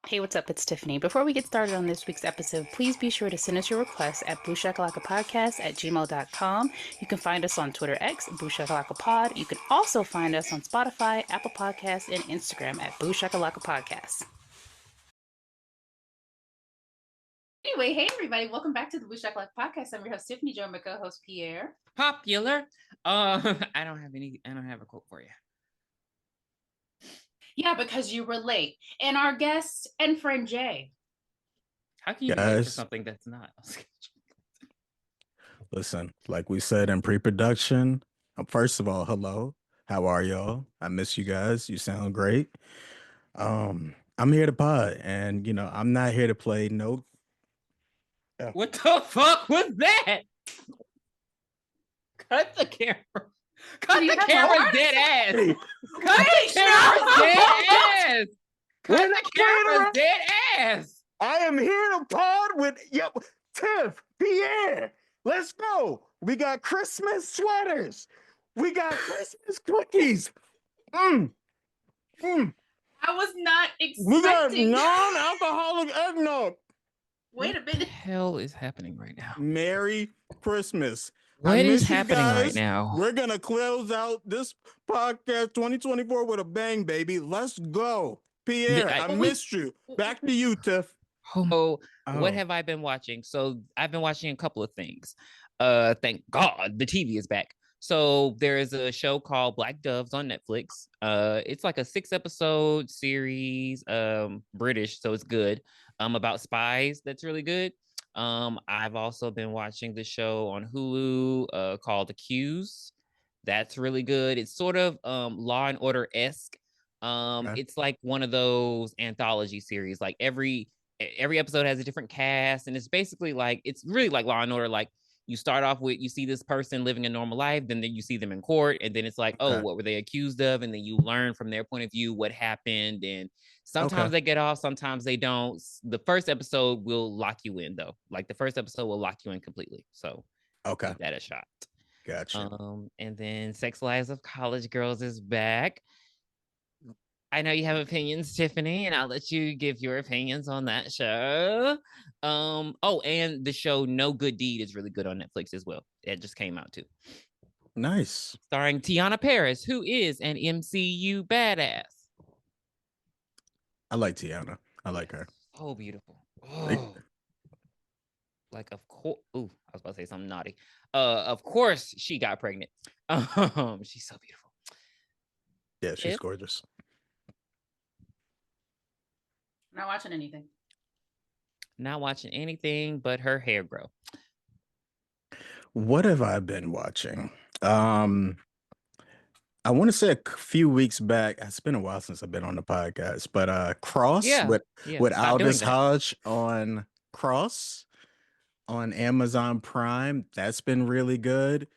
Hey, what's up? It's Tiffany. Before we get started on this week's episode, please be sure to send us your requests at booshakalakapodcast@gmail.com. You can find us on Twitter X, BlueShakalakapod. You can also find us on Spotify, Apple Podcasts, and Instagram at BlueShakalakapodcast. Anyway, hey everybody, welcome back to the Booshakalaka Podcast. I'm your host Tiffany, joined by co-host Pierre. Popular. I don't have a quote for you. Yeah, because you were late. And our guest and friend Jay. How can you be late for something that's not? Listen, like we said in pre-production, first of all, hello. How are y'all? I miss you guys. You sound great. I'm here to pod, and I'm not here to play no. What the fuck was that? Cut the camera. Cut the camera dead ass. Cut the camera dead ass. Cut the camera dead ass. I am here to pod with Tiff, Pierre. Let's go. We got Christmas sweaters. We got Christmas cookies. I was not expecting. We got non-alcoholic eggnog. Wait a minute. What the hell is happening right now? Merry Christmas. What is happening right now? We're going to close out this podcast 2024 with a bang, baby. Let's go. Pierre, I missed you. Back to you, Tiff. What have I been watching? So I've been watching a couple of things. Thank God the TV is back. So there is a show called Black Doves on Netflix. It's like a 6-episode series, British, so it's good. About spies. That's really good. I've also been watching the show on Hulu called Accused. That's really good. It's sort of Law and Order-esque. It's like one of those anthology series. Like every episode has a different cast, and it's basically like, it's really like Law and Order. Like you start off with, you see this person living a normal life, then you see them in court, and then it's like, oh, what were they accused of? And then you learn from their point of view what happened. And sometimes they get off, sometimes they don't. The first episode will lock you in, though. Like the first episode will lock you in completely. So give that a shot. Gotcha. And then Sex Lives of College Girls is back. I know you have opinions, Tiffany, and I'll let you give your opinions on that show. And the show No Good Deed is really good on Netflix as well. It just came out too. Nice. Starring Tiana Paris, who is an MCU badass. I like Tiana. I like her. Oh, beautiful. Oh. Like, of course. Ooh, I was about to say something naughty. Of course she got pregnant. She's so beautiful. Yeah, she's gorgeous. Not watching anything. Not watching anything but her hair grow. What have I been watching? I want to say a few weeks back. It's been a while since I've been on the podcast, but Cross with Aldous Hodge on Cross on Amazon Prime. That's been really good.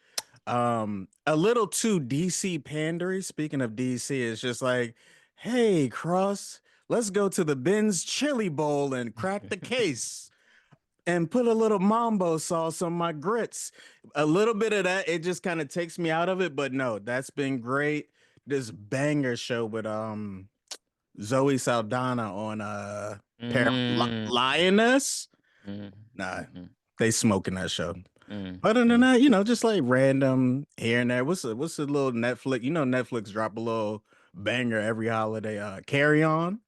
A little too DC pandery. Speaking of DC, it's just like, hey, Cross, let's go to the Ben's Chili Bowl and crack the case and put a little mambo sauce on my grits. A little bit of that, it just kind of takes me out of it. But no, that's been great. This banger show with Zoe Saldana on Lioness. Nah, they smoking that show. Other than that, just like random here and there. What's a little Netflix? Netflix drop a little banger every holiday. Carry On.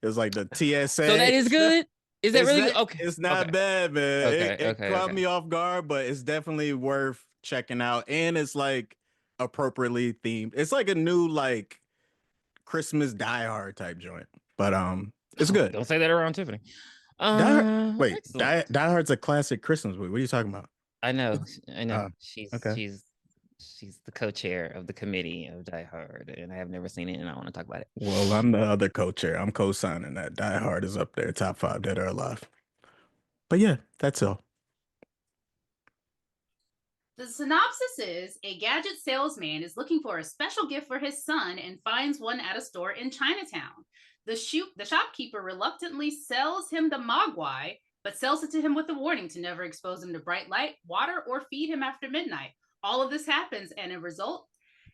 It was like the TSA. So that is good. Is that really good? Okay. It's not bad, man. It caught me off guard, but it's definitely worth checking out. And it's like appropriately themed. It's like a new like Christmas Die Hard type joint. But it's good. Don't say that around Tiffany. Die Hard's a classic Christmas movie. What are you talking about? I know. She's the co-chair of the committee of Die Hard, and I have never seen it, and I want to talk about it. Well, I'm the other co-chair. I'm co-signing that. Die Hard is up there, top 5 dead or alive. But yeah, that's all. The synopsis is: a gadget salesman is looking for a special gift for his son and finds one at a store in Chinatown. The shopkeeper reluctantly sells him the mogwai, but sells it to him with a warning to never expose him to bright light, water, or feed him after midnight. All of this happens, and it results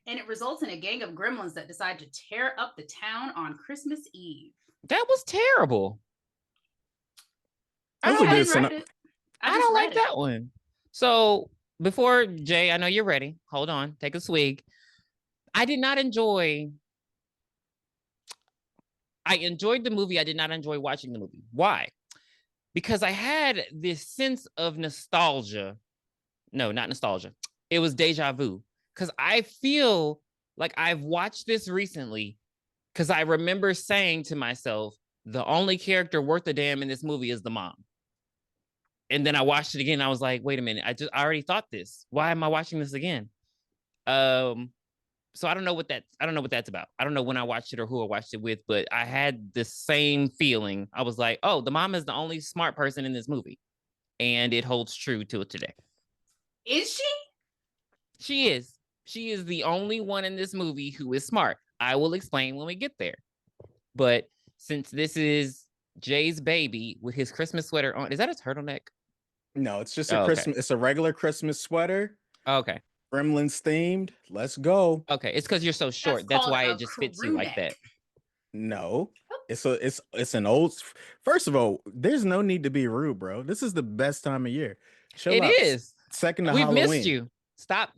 in a gang of gremlins that decide to tear up the town on Christmas Eve. That was terrible. I don't like that one. So before Jay, I know you're ready. Hold on, take a swig. I enjoyed the movie. I did not enjoy watching the movie. Why? Because I had this sense of nostalgia. No, not nostalgia. It was deja vu. Because I feel like I've watched this recently because I remember saying to myself, the only character worth a damn in this movie is the mom. And then I watched it again. And I was like, wait a minute. I already thought this. Why am I watching this again? So I don't know what that's about. I don't know when I watched it or who I watched it with, but I had the same feeling. I was like, oh, the mom is the only smart person in this movie. And it holds true to it today. Is she? She is. She is the only one in this movie who is smart. I will explain when we get there. But since this is Jay's baby with his Christmas sweater on, is that a turtleneck? No, it's just a Christmas. Okay. It's a regular Christmas sweater. Okay. Gremlins themed. Let's go. Okay, it's because you're so short. That's why it just fits you like that. No, it's an old. First of all, there's no need to be rude, bro. This is the best time of year. It is. Second to We've Halloween. Missed you. Stop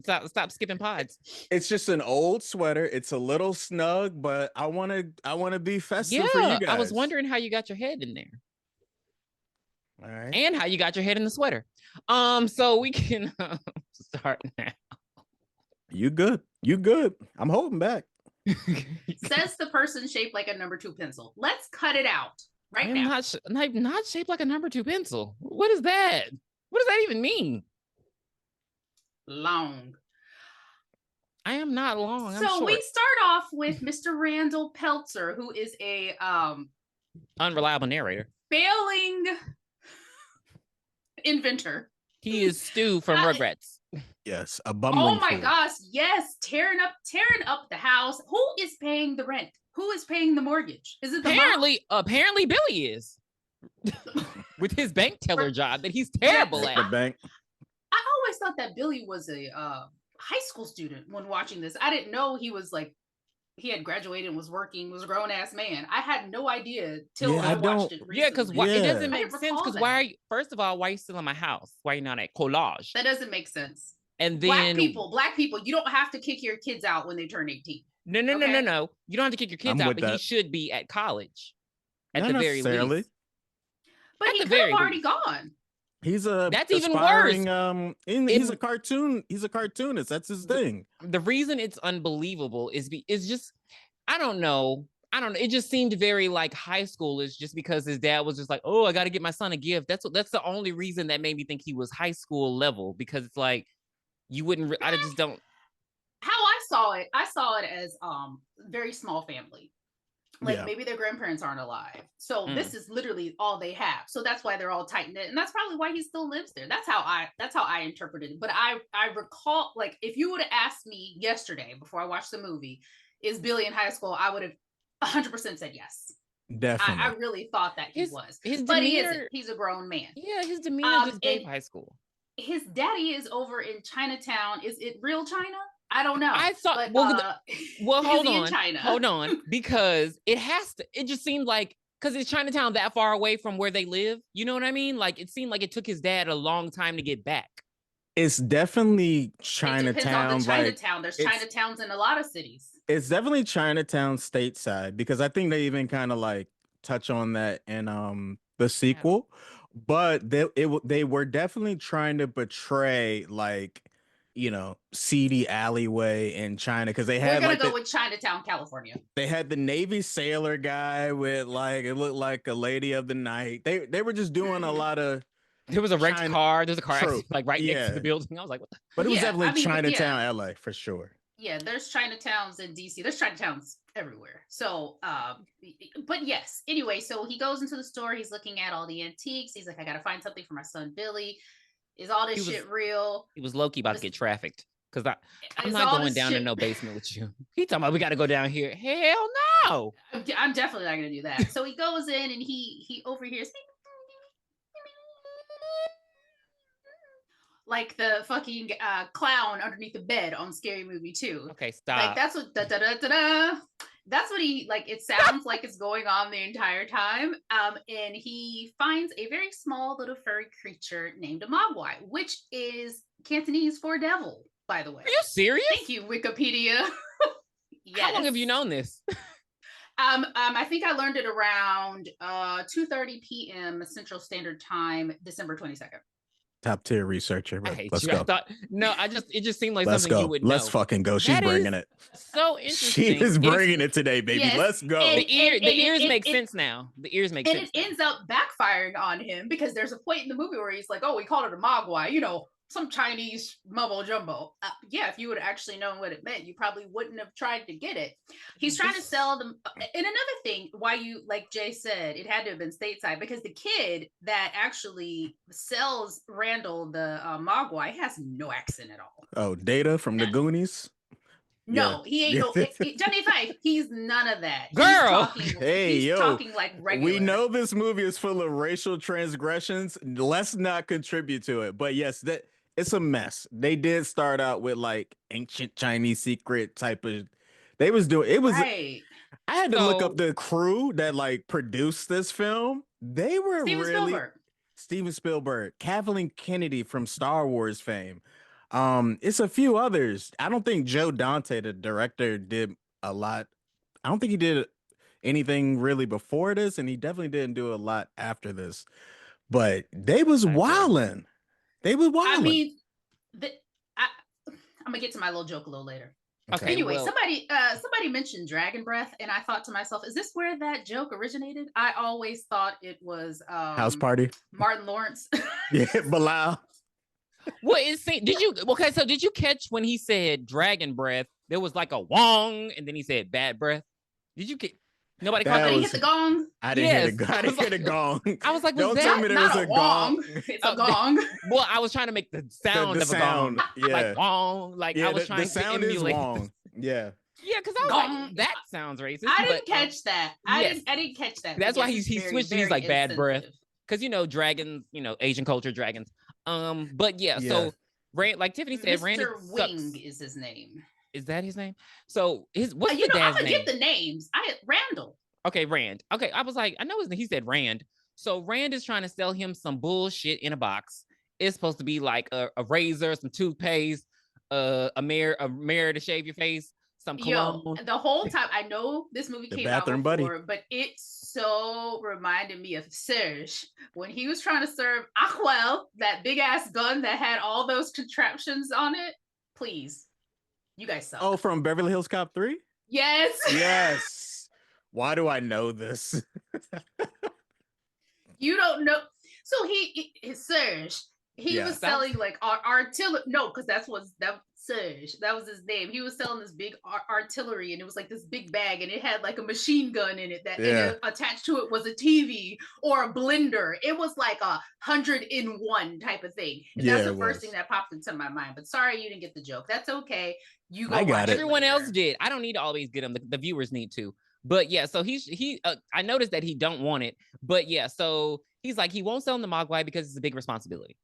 skipping pods. It's just an old sweater. It's a little snug, but I want to be festive for you guys. I was wondering how you got your head in there. All right. And how you got your head in the sweater. So we can start now. You good. I'm holding back. Says the person shaped like a number 2 pencil. Let's cut it out now. Not shaped like a number 2 pencil. What is that? What does that even mean? Long. I am not long. So we start off with Mr. Randall Peltzer, who is a unreliable narrator, failing inventor. He is Stu from Rugrats. Yes, a bumbling. Oh my gosh, yes, tearing up the house. Who is paying the rent? Who is paying the mortgage? Is it the apparently Billy is with his bank teller job that he's terrible at. The bank. I always thought that Billy was a high school student when watching this. I didn't know he was like he had graduated and was working, was a grown ass man. I had no idea till I watched it recently. Yeah, because it doesn't make sense. Because why are you? First of all, why are you still in my house? Why are you not at collage? That doesn't make sense. And then black people, you don't have to kick your kids out when they turn 18. No. You don't have to kick your kids out, but he should be at college at the very least. But he could have already gone. He's that's even worse. He's a cartoon. He's a cartoonist. That's his thing. The reason it's unbelievable is just I don't know. It just seemed very like high schoolish, just because his dad was just like, "Oh, I got to get my son a gift." That's the only reason that made me think he was high school level, because it's like you wouldn't. I just don't. How I saw it as very small family. Like maybe their grandparents aren't alive. So this is literally all they have. So that's why they're all tight knit. And that's probably why he still lives there. That's how I interpreted it. But I recall, like, if you would have asked me yesterday before I watched the movie, is Billy in high school? I would have 100% said yes. Definitely. I really thought that he was. But he isn't. He's a grown man. Yeah, his demeanor just gave high school. His daddy is over in Chinatown. Is it real China? I don't know. I thought, hold on, because it just seemed like, because is Chinatown that far away from where they live? You know what I mean? Like, it seemed like it took his dad a long time to get back. It's definitely Chinatown. It depends on the Chinatown. There's Chinatowns in a lot of cities. It's definitely Chinatown stateside, because I think they even kind of like touch on that in the sequel. But they were definitely trying to portray like, you know, seedy alleyway in China, because they had we're gonna go with Chinatown, California. They had the Navy sailor guy with like, it looked like a lady of the night. They were just doing a lot of. There was a wrecked car. There's a car accident, like right next to the building. I was like, what the? But it was definitely Chinatown, LA for sure. Yeah, there's Chinatowns in DC. There's Chinatowns everywhere. So, but yes. Anyway, so he goes into the store. He's looking at all the antiques. He's like, I gotta find something for my son Billy. Is all this shit real? He was low-key about to get trafficked, because I'm not going down in no basement with you. He talking about we got to go down here. Hell no! I'm definitely not going to do that. So he goes in and he overhears like the fucking clown underneath the bed on Scary Movie 2. Okay, stop. Like that's what da da da da da. That's what he like. It sounds like it's going on the entire time. And he finds a very small little furry creature named a mogwai, which is Cantonese for devil, by the way. Are you serious? Thank you, Wikipedia. Yes. How long have you known this? I think I learned it around 2:30 p.m. Central Standard Time, December 22nd. Top tier researcher. Let's go. It just seemed like something you would know. Let's fucking go. She's bringing it. So interesting. She is bringing it today, baby. Yes. Let's go. The ears make sense now. The ears make sense. And it ends up backfiring on him because there's a point in the movie where he's like, "Oh, we called it a mogwai," some Chinese mumbo jumbo. Yeah, if you would actually known what it meant, you probably wouldn't have tried to get it. He's trying to sell them. And another thing, why you, like Jay said, it had to have been stateside, because the kid that actually sells Randall the mogwai has no accent at all. Oh, Data from the Goonies? No, he ain't Johnny Five. He's none of that. Girl, he's talking like regular. We know this movie is full of racial transgressions. Let's not contribute to it. But yes, it's a mess. They did start out with like ancient Chinese secret type of. They was doing it was. Right. I had to look up the crew that like produced this film. They were Steven Spielberg, Kathleen Kennedy from Star Wars fame. It's a few others. I don't think Joe Dante, the director, did a lot. I don't think he did anything really before this, and he definitely didn't do a lot after this. But they was wilding. They was wilding. I mean, I'm gonna get to my little joke a little later. Okay. Anyway, somebody mentioned Dragon Breath, and I thought to myself, is this where that joke originated? I always thought it was House Party. Martin Lawrence. Yeah, Bilal. Well, did you catch when he said dragon breath? There was like a wong, and then he said bad breath. Did you get? Nobody caught that. Did he hit the gong? I didn't hear the gong. I didn't hear the gong. I was like, don't tell me there was a gong. It's a gong. Well, I was trying to make the sound of a gong. Yeah. Like wong. Like I was trying to emulate. Wong. Yeah. Yeah, because I was like, that sounds racist. I didn't catch that. I didn't catch that. That's why he switched. He's like bad breath. Because dragons, Asian culture dragons. But yeah. So Rand, like Tiffany said, Mr. Wing is his name. Is that his name? So what's the dad's name? I forget the names. Randall. Okay, Rand. Okay, I was like, I know he said Rand. So Rand is trying to sell him some bullshit in a box. It's supposed to be like a razor, some toothpaste, a mirror to shave your face, some cologne. The whole time, I know this movie came out before, but it so reminded me of Serge when he was trying to serve Aquel, that big ass gun that had all those contraptions on it. Please, you guys suck. Oh, from Beverly Hills Cop 3? Yes. Yes. Why do I know this? You don't know. So Serge. He was selling like artillery. No, because Serge. That was his name. He was selling this big artillery, and it was like this big bag, and it had like a machine gun in it and attached to it was a TV or a blender. It was like 100-in-1 type of thing. And that's the first thing that popped into my mind. But sorry you didn't get the joke. That's okay. You go. I got it. Everyone else did. I don't need to always get them. The viewers need to. But yeah, so I noticed that he don't want it. But yeah, so he's like, he won't sell him the mogwai because it's a big responsibility.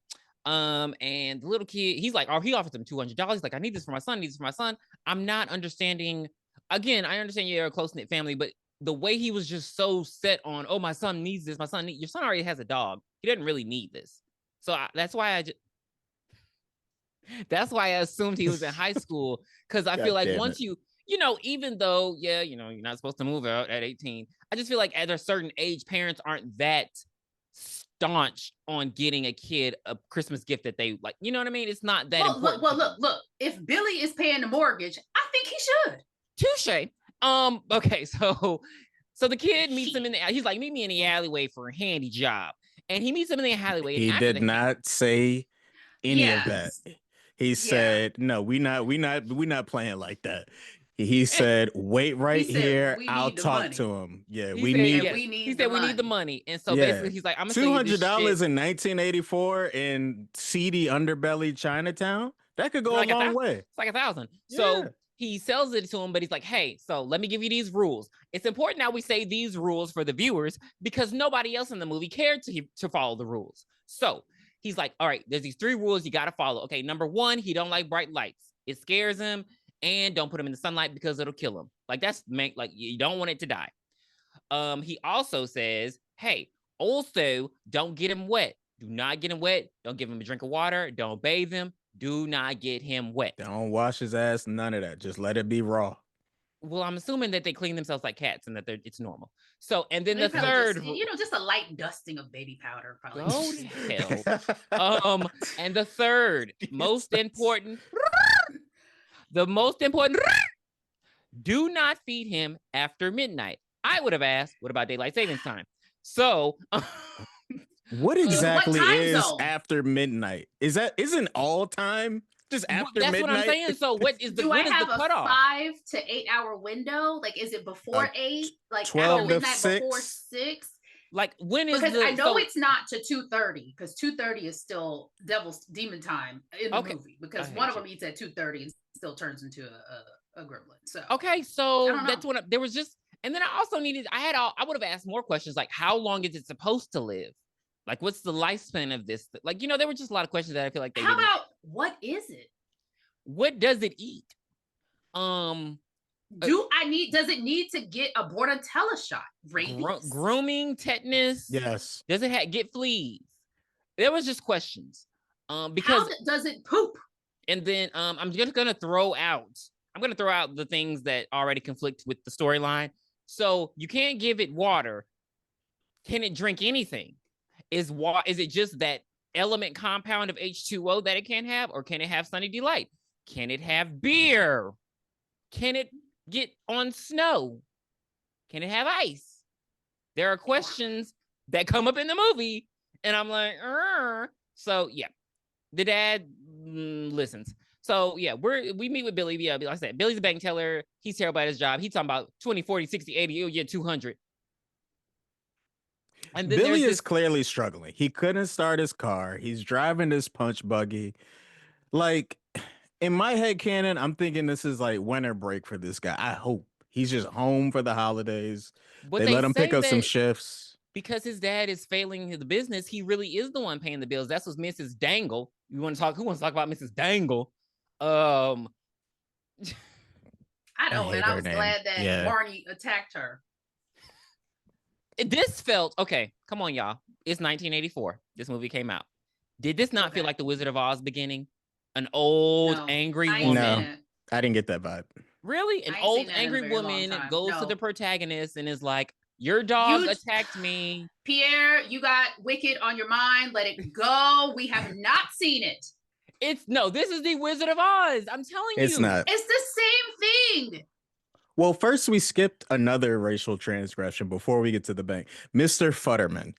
And the little kid, he's like, he offers him $200. He's like, I need this for my son. I'm not understanding. Again, I understand you're a close-knit family, but the way he was just so set on, oh, my son needs this. Your son already has a dog. He doesn't really need this. So that's why I assumed he was in high school. Cause I feel like once even though, you're not supposed to move out at 18. I just feel like at a certain age, parents aren't that staunch on getting a kid a Christmas gift that they like. You know what I mean? It's not that important. Look. If Billy is paying the mortgage, I think he should. Touche. Okay, so the kid meets him he's like, meet me in the alleyway for a handy job. And he meets him in the alleyway. He did not say any of that. He said, no, we not playing like that. He said, wait here. I'll talk to him. Yeah, we need the money. And so basically he's like, I'm going to $200 in 1984 in seedy underbelly Chinatown. That could go a long way. It's like $1,000. Yeah. So he sells it to him, but he's like, hey, so let me give you these rules. It's important now we say these rules for the viewers because nobody else in the movie cared to follow the rules. So he's like, all right, there's these 3 rules you got to follow. Okay, number 1, he don't like bright lights. It scares him. And don't put him in the sunlight because it'll kill him. Like you don't want it to die. He also says, hey, also don't get him wet. Do not get him wet. Don't give him a drink of water. Don't bathe him. Do not get him wet. Don't wash his ass. None of that. Just let it be raw. Well, I'm assuming that they clean themselves like cats and that it's normal. So, and then the third, just a light dusting of baby powder, probably. Go to hell. And the third, most important, do not feed him after midnight. I would have asked, what about daylight savings time? So, what exactly is after midnight? Isn't all time just after midnight? That's what I'm saying. So what is the Do I have a cutoff? 5 to 8 hour window? Like, is it before 8? Like 12 after midnight, 6? before 6? Like, when is because I know it's not to 2:30 because 2:30 is still demon time in the movie because one of them eats at 2:30 and still turns into a gremlin. So that's what there was just, and then I also I would have asked more questions like, how long is it supposed to live? Like, what's the lifespan of this? Like, there were just a lot of questions that I feel like how about what is it? What does it eat? Does it need to get a Bordetella shot? Rabies? Grooming, tetanus? Yes. Does it get fleas? There was just questions. Because how does it poop? And then I'm just gonna throw out the things that already conflict with the storyline. So you can't give it water. Can it drink anything? Is it just that element compound of H2O that it can't have, or can it have Sunny Delight? Can it have beer? Can it get on snow? Can it have ice? There are questions that come up in the movie, and I'm like, So yeah, the dad listens. So yeah, we meet with Billy. Yeah, like I said, Billy's a bank teller. He's terrible at his job. He's talking about 20, 40, 60, 80, oh yeah, 200. And Billy is clearly struggling. He couldn't start his car. He's driving this punch buggy. Like, in my head canon, I'm thinking this is like winter break for this guy. I hope he's just home for the holidays. They let him pick up some shifts. Because his dad is failing the business, he really is the one paying the bills. That's what Mrs. Dangle. Who wants to talk about Mrs. Dangle? I know, and I was glad that Barney attacked her. This felt okay. Come on, y'all. It's 1984. This movie came out. Did this not feel like the Wizard of Oz beginning? An old angry woman. No, I didn't get that vibe. Really? An old angry woman goes to the protagonist and is like, "Your dog attacked me." Pierre, you got Wicked on your mind. Let it go. We have not seen it. This is the Wizard of Oz. I'm telling you. It's not. It's the same thing. Well, first we skipped another racial transgression before we get to the bank. Mr. Futterman,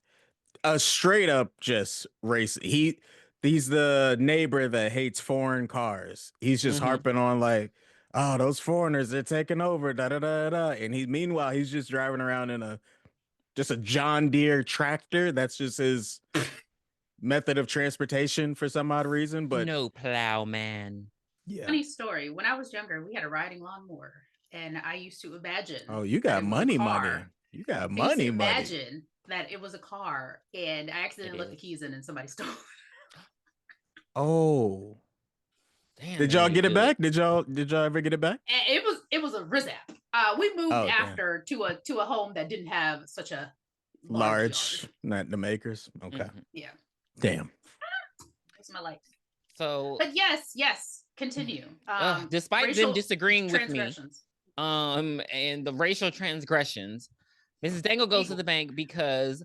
a straight up just race. He's the neighbor that hates foreign cars. He's just harping on like, oh, those foreigners, they're taking over, da da da da. And meanwhile he's just driving around in a John Deere tractor. That's just his method of transportation for some odd reason. But no plowman. Yeah. Funny story. When I was younger, we had a riding lawnmower. And I used to imagine. Oh, you got money. You got money. Imagine that it was a car, and I accidentally let the keys in, and somebody stole it. Oh, damn! Did y'all get it back? Did y'all ever get it back? And it was a rizap. We moved after to a home that didn't have such a large not the makers. Okay. Yeah. Damn. That's my life. So, but yes, continue. Despite them disagreeing with me. And the racial transgressions, Mrs. Dangle goes to the bank because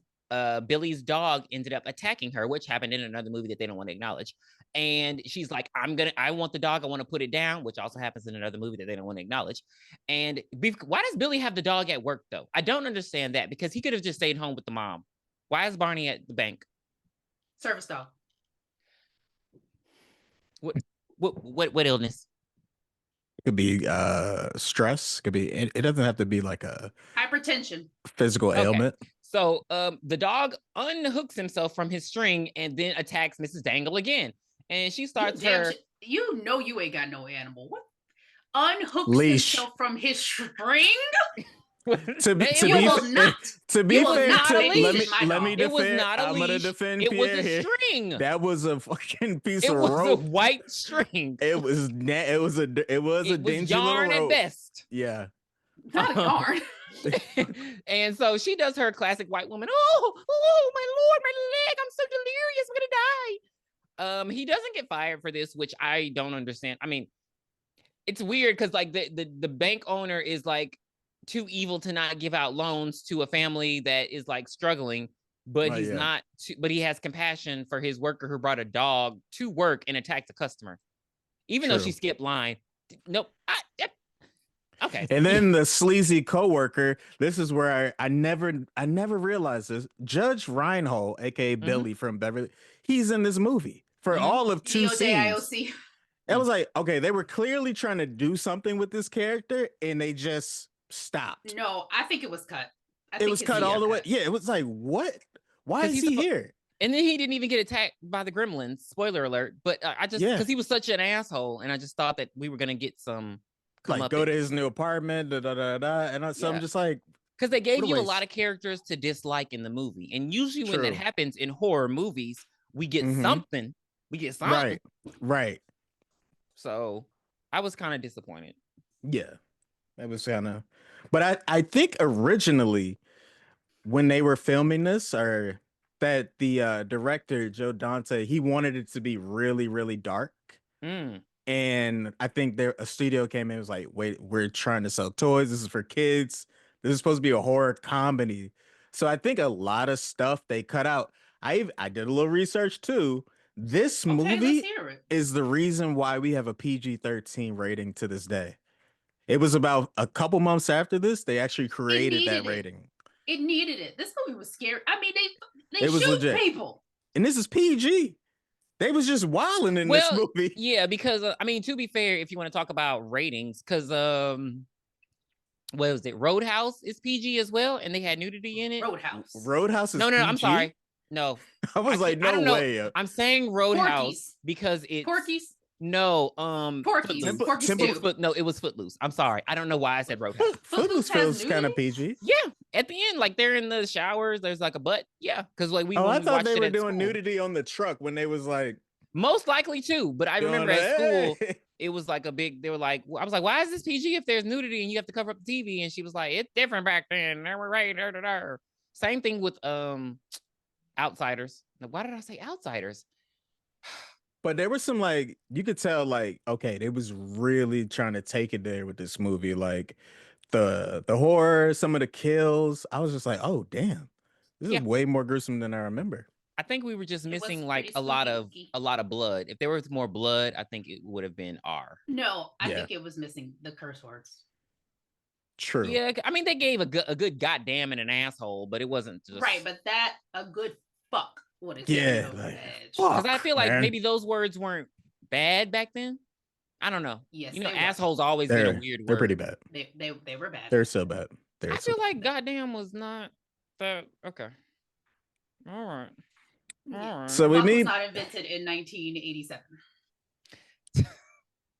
Billy's dog ended up attacking her, which happened in another movie that they don't want to acknowledge. And she's like, I want the dog, I want to put it down, which also happens in another movie that they don't want to acknowledge. And why does Billy have the dog at work though? I don't understand that, because he could have just stayed home with the mom. Why is Barney at the bank? Service dog. What illness? Could be stress. Could be. It doesn't have to be like a hypertension, physical ailment. So the dog unhooks himself from his string and then attacks Mrs. Dangle again, and she starts her. You know you ain't got no animal. What? Unhooks himself from his string. To be fair, let me defend. It was not a leash. I'm gonna defend it Pierre was a here. string. That was a fucking piece of rope. It was a white string. It was a dingy yarn little rope. at best. Yeah. Not a yarn. And so she does her classic white woman. Oh, my Lord, my leg. I'm so delirious. I'm going to die. He doesn't get fired for this, which I don't understand. I mean, it's weird because like the bank owner is like too evil to not give out loans to a family that is like struggling, but he's not, but he has compassion for his worker who brought a dog to work and attacked a customer, even though she skipped line. Nope. Okay. And then the sleazy coworker. This is where I never realized this. Judge Reinhold, aka Billy from Beverly, he's in this movie for all of 2 scenes. I was like, okay, they were clearly trying to do something with this character, and they just stopped. No, I think it was cut. It was cut all the way. Yeah, it was like, what? Why is he here? And then he didn't even get attacked by the Gremlins. Spoiler alert. But I just, because he was such an asshole, and I just thought that we were gonna get some. Like go to his new apartment, and so I'm just like, because they gave you a lot of characters to dislike in the movie, and usually when that happens in horror movies, we get something. We get something. Right. So I was kind of disappointed. Yeah, that was kind of. But I think originally when they were filming this, or that the director Joe Dante, he wanted it to be really, really dark. And I think a studio came in and was like, wait, we're trying to sell toys. This is for kids. This is supposed to be a horror comedy. So I think a lot of stuff they cut out. I did a little research too. This movie is the reason why we have a PG-13 rating to this day. It was about a couple months after this, they actually created that rating. It needed it. This movie was scary. I mean, they shoot legit. People. And this is PG. They was just wilding in this movie. Yeah, because I mean, to be fair, if you want to talk about ratings, because what was it? Roadhouse is PG as well, and they had nudity in it. Roadhouse is no. PG? I'm sorry. No, I was like, no way. I'm saying Roadhouse because it's Porky's. No, Porky's. No, it was Footloose. I'm sorry. I don't know why I said Roadhouse. Footloose feels kind of PG. Yeah, at the end, like they're in the showers. There's like a butt. Yeah, because like I thought they were doing nudity on the truck when they was like. Most likely too, but I remember at school it was like a big. They were like, I was like, why is this PG if there's nudity and you have to cover up the TV? And she was like, it's different back then. They were right. Same thing with Outsiders. Why did I say Outsiders? But there was some like, you could tell like, okay, they was really trying to take it there with this movie. Like the horror, some of the kills. I was just like, oh damn, this is way more gruesome than I remember. I think we were just missing like a lot of blood. If there was more blood, I think it would have been R. No, I think it was missing the curse words. True. Yeah, I mean they gave a good goddamn and an asshole, but it wasn't just right. But that a good fuck. Because I feel like maybe those words weren't bad back then. I don't know. Yes, you know, assholes always been a weird word. They're pretty bad. They were bad. They're so bad. I feel like goddamn was not that okay. All right. So we was not invented in 1987.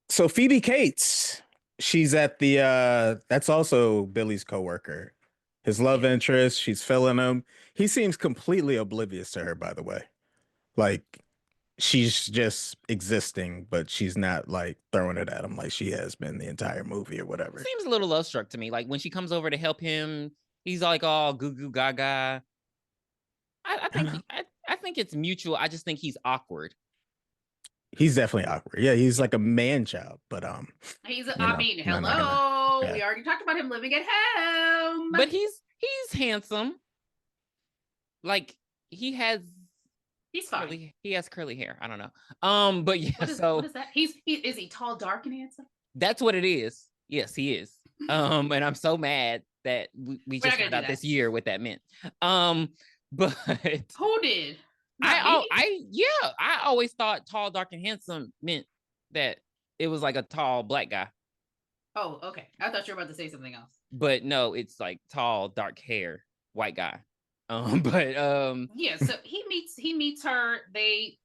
So Phoebe Cates, she's at the that's also Billy's coworker. His love interest, she's filling him. He seems completely oblivious to her, by the way. Like, she's just existing, but she's not, like, throwing it at him like she has been the entire movie or whatever. Seems a little love-struck to me. Like, when she comes over to help him, he's, like, all goo-goo gaga. I think it's mutual. I just think he's awkward. He's definitely awkward. Yeah, he's like a man-child, but he's. I mean, hello. We already talked about him living at home. But he's handsome. Like he's fine. He has curly hair. I don't know. But yeah. What is that? Is he tall, dark, and handsome? That's what it is. Yes, he is. And I'm so mad that we just found out this year what that meant. But who did? I always thought tall, dark, and handsome meant that it was like a tall black guy. Oh, okay. I thought you were about to say something else. But no, it's like tall, dark hair, white guy. Yeah, so he meets her. They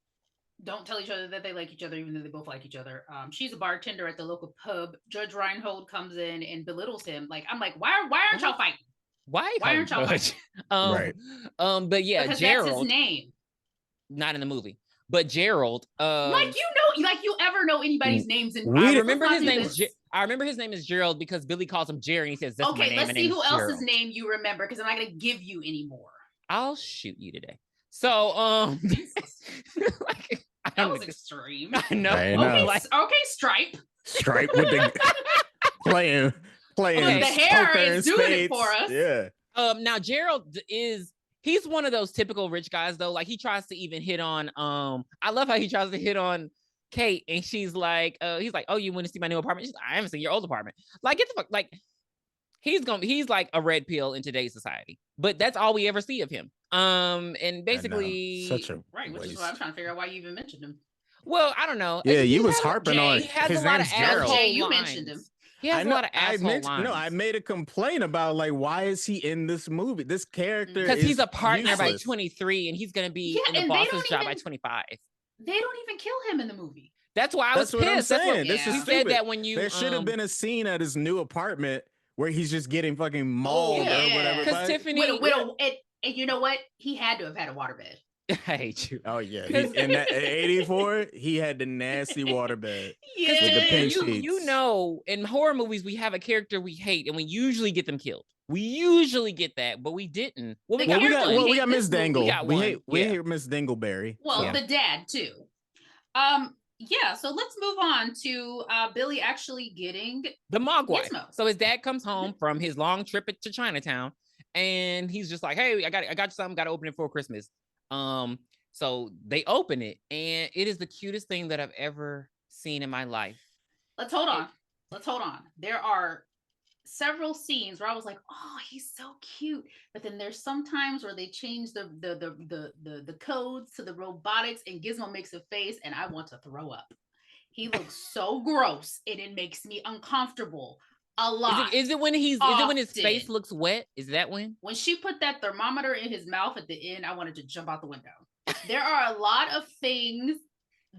don't tell each other that they like each other, even though they both like each other. She's a bartender at the local pub. Judge Reinhold comes in and belittles him. Like, I'm like, why aren't y'all fighting? Why aren't y'all fighting? Right. But yeah, because Gerald. That's his name. Not in the movie, but Gerald. Like you ever know anybody's names in? I remember his name. I remember his name is Gerald because Billy calls him Jerry. And he says, "That's my name." Let's see who else's name you remember because I'm not gonna give you any more. I'll shoot you today. So, that was extreme. I know. Okay, Stripe. Stripe with the playing. The hair is doing it for us. Yeah. Now Gerald he's one of those typical rich guys though. Like he tries to even hit on. I love how he tries to hit on Kate, and she's like, he's like, "Oh, you want to see my new apartment?" She's like, "I haven't seen your old apartment." Like, get the fuck. Like, he's like a red pill in today's society, but that's all we ever see of him. And basically, such a right, which is why I'm trying to figure out why you even mentioned him. Well, I don't know. Yeah, you was harping on. He has a lot of asshole lines. You mentioned him. He has a lot of asshole lines. No, I made a complaint about like why is he in this movie? This character because he's a partner useless. by 23, and he's gonna be in the boss's job by 25. They don't even kill him in the movie. That's why I was pissed. That's what I'm saying. We said that when you there should have been a scene at his new apartment where he's just getting fucking mauled or whatever. Because Tiffany, and you know what? He had to have had a waterbed. I hate you. Oh yeah, in that 84, he had the nasty waterbed. Yeah, with the pink sheets. You know, in horror movies, we have a character we hate, and we usually get them killed. We usually get that, but we didn't. We got Miss Dangle. We hate Miss Dingleberry. Well, the dad too. Yeah, so let's move on to Billy actually getting the Mogwai. Gizmo. So his dad comes home from his long trip to Chinatown, and he's just like, "Hey, I got you something. Got to open it for Christmas." So they open it, and it is the cutest thing that I've ever seen in my life. Let's hold on. There are several scenes where I was like, "Oh, he's so cute," but then there's sometimes where they change the codes to the robotics, and Gizmo makes a face, and I want to throw up. He looks so gross, and it makes me uncomfortable a lot. Is it when his face looks wet? Is that when she put that thermometer in his mouth at the end? I wanted to jump out the window. There are a lot of things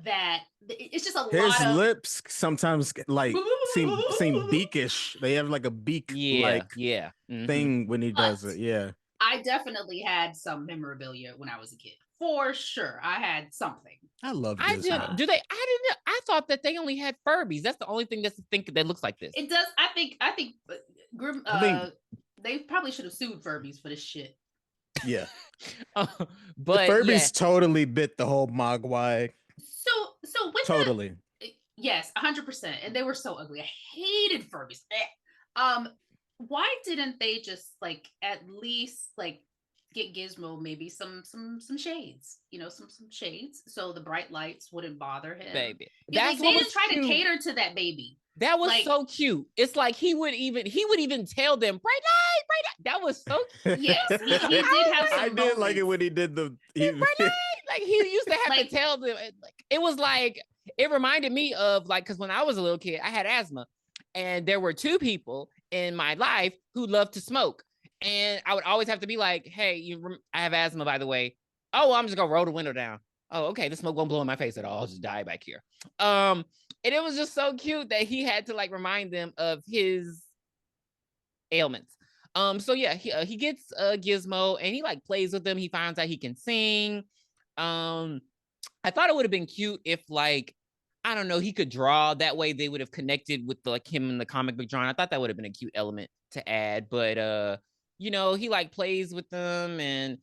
that it's just his lips sometimes like seem beakish. They have like a beak thing when he does it. Yeah, I definitely had some memorabilia when I was a kid. For sure, I had something. I love this. I thought that they only had Furbies. That's the only thing that looks like this. It does. I think they probably should have sued Furbies for this shit. Yeah. But the Furbies totally bit the whole Mogwai. So with totally. Yes, 100%. And they were so ugly. I hated Furbies. Why didn't they just like at least like get Gizmo maybe some shades, some shades, so the bright lights wouldn't bother him. Baby, they didn't try to cater to that baby. That was so cute. It's like he would even tell them bright light. That was so cute. Yes, he did have some I did like it when he did the bright light. Like he used to have to tell them. Like it was like it reminded me of like because when I was a little kid, I had asthma, and there were two people in my life who loved to smoke. And I would always have to be like, "Hey, I have asthma, by the way. Oh, I'm just gonna roll the window down. Oh, okay, the smoke won't blow in my face at all. I'll just die back here." And it was just so cute that he had to like remind them of his ailments. So yeah, he gets Gizmo and he like plays with them. He finds out he can sing. I thought it would have been cute if like I don't know, he could draw. That way they would have connected with like him in the comic book drawing. I thought that would have been a cute element to add, but he like plays with them and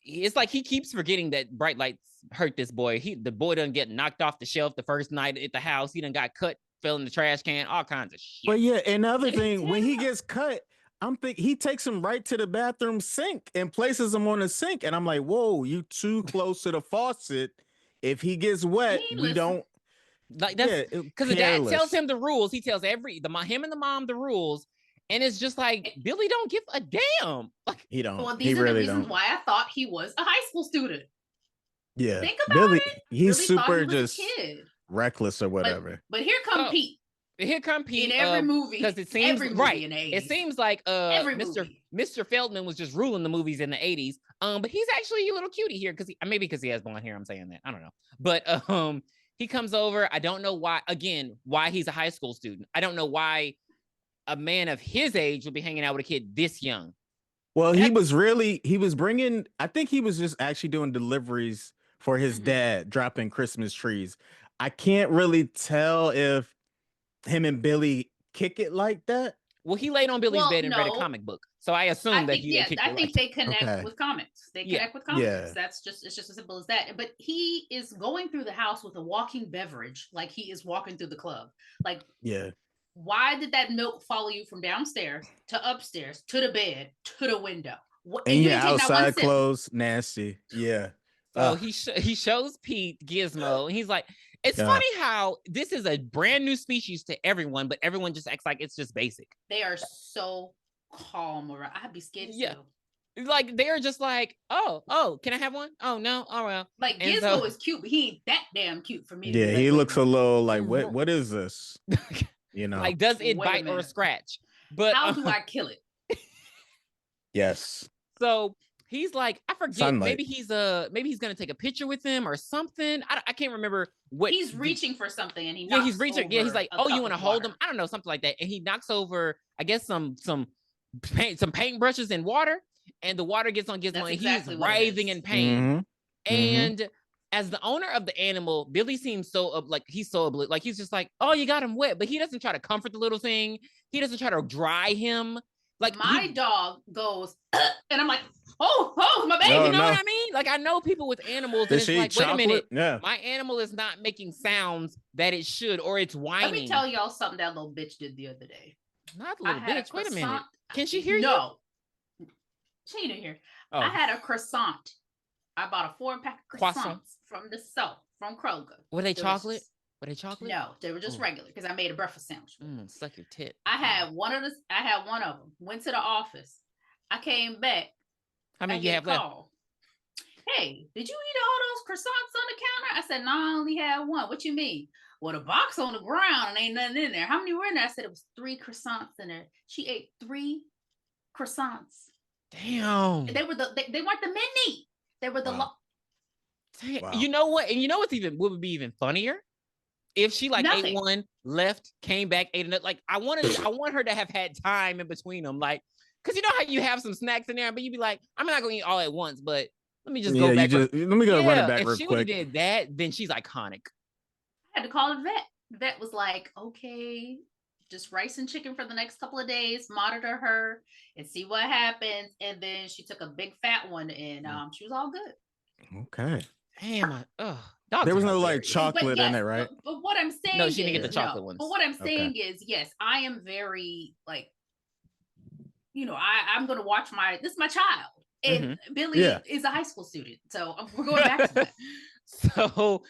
it's like he keeps forgetting that bright lights hurt this boy. The boy doesn't get knocked off the shelf the first night at the house. He done got cut, fell in the trash can, all kinds of shit. But yeah, another thing, when he gets cut, I'm thinking he takes him right to the bathroom sink and places him on the sink. And I'm like, whoa, you too close to the faucet. If he gets wet, we don't. Like that's because the dad tells him the rules. He tells him and the mom the rules. And it's just like Billy don't give a damn. Like he don't. Well, these are the reasons why I thought he was a high school student. Yeah, think about Billy, it. He's Billy super just reckless or whatever. But here come Pete. Here come Pete in every movie because it seems right. It seems like Mr. Feldman was just ruling the movies in the 80s. But he's actually a little cutie here because maybe because he has blonde hair. I'm saying that I don't know, but he comes over. I don't know why he's a high school student. I don't know why a man of his age would be hanging out with a kid this young. Well, he was bringing, I think he was just actually doing deliveries for his dad, dropping Christmas trees. I can't really tell if him and Billy kick it like that? Well, he laid on Billy's bed and read a comic book. So I assume that he kicked it. I think they connect with comics. They connect with comics. Yeah. It's just as simple as that. But he is going through the house with a walking beverage, like he is walking through the club. Like, yeah. Why did that milk follow you from downstairs to upstairs to the bed to the window? And your outside clothes, nasty. Yeah. So he shows Pete Gizmo, and he's like, it's funny how this is a brand new species to everyone, but everyone just acts like it's just basic. They are so calm around. I'd be scared to see. Like they're just like, oh, can I have one? Oh no, oh well. Like Gizmo is cute, but he ain't that damn cute for me. Yeah, he looks a little like what is this? You know, like does it bite or scratch? But how do I kill it? Yes. So he's like, I forget. Sunlight. Maybe he's gonna take a picture with him or something. I can't remember what he's reaching for something, and he's reaching. Yeah, he's like, oh, you want to hold him? I don't know, something like that. And he knocks over, I guess, some paint brushes in water, and the water gets on Gizmo, and he's writhing in pain. Mm-hmm. And as the owner of the animal, Billy seems he's just like, oh, you got him wet, but he doesn't try to comfort the little thing. He doesn't try to dry him. Like my dog goes, and I'm like, oh, my baby. You know what I mean? Like I know people with animals, and it's like, wait a minute, my animal is not making sounds that it should, or it's whining. Let me tell y'all something that little bitch did the other day. Not the little bitch. Wait a minute. Can she hear you? No, she didn't hear. Oh. I had a croissant. I bought a 4-pack of croissants from the store, from Kroger. Were they chocolate? Were they chocolate? No, they were just regular because I made a breakfast sandwich. Suck your tit. I had one of them. Went to the office. I came back. How many you have left? Hey, did you eat all those croissants on the counter? I said, no, I only had one. What you mean? Well, the box on the ground and ain't nothing in there. How many were in there? I said it was 3 croissants in there. She ate 3 croissants. Damn. They weren't the mini. They were the wow. You know what? And you know what would be even funnier? If she ate one, left, came back, ate another. Like I want her to have had time in between them. Like, cause you know how you have some snacks in there, but you'd be like, I'm not gonna eat all at once, but let me just go back. Let me go run it back real quick. If she would have did that, then she's iconic. I had to call the vet. The vet was like, okay, just rice and chicken for the next couple of days, monitor her and see what happens. And then she took a big fat one and she was all good. Okay. Damn. There was no chocolate in it, right? But what I'm saying no, she didn't get the chocolate ones. But what I'm saying is, yes, I am very I'm going to watch this is my child. And Billy is a high school student. So we're going back to that. So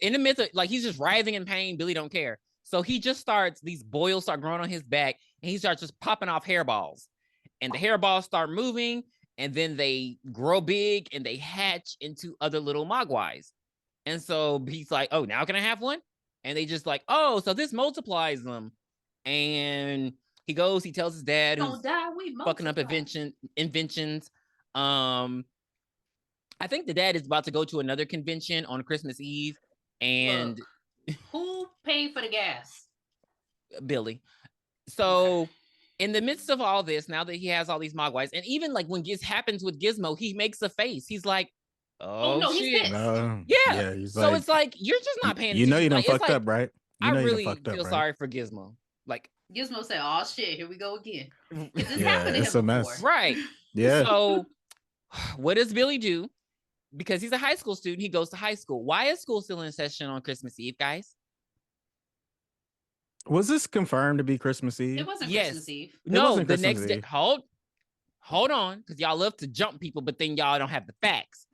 in the midst of he's just writhing in pain, Billy don't care. So he just these boils start growing on his back, and he starts just popping off hairballs. And the hairballs start moving, and then they grow big and they hatch into other little mogwais. And so he's like, oh, now can I have one? And they just like, oh, so this multiplies them. And he tells his dad who's fucking up inventions. I think the dad is about to go to another convention on Christmas Eve. And who paid for the gas? Billy. So in the midst of all this, now that he has all these mogwais, and even when this happens with Gizmo, he makes a face. He's like, oh no, shit. Yeah. So it's like, you're just not paying attention. You know you done fucked up, right? I really feel sorry for Gizmo. Gizmo said, oh shit, here we go again. This happened to him a mess. Before. Right. Yeah. So what does Billy do? Because he's a high school student, he goes to high school. Why is school still in session on Christmas Eve, guys? Was this confirmed to be Christmas Eve? It wasn't Christmas Eve. No, the next day. Hold on, because y'all love to jump people, but then y'all don't have the facts.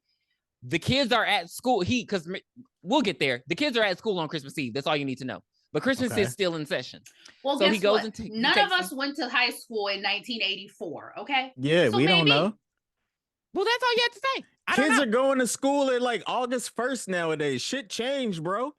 The kids are at school. Because we'll get there. The kids are at school on Christmas Eve. That's all you need to know. But Christmas is still in session. Well, so guess he goes what? None of us went to high school in 1984. Okay. Yeah, so we don't know. Well, that's all you have to say. Kids are going to school at August 1st nowadays. Shit changed, bro.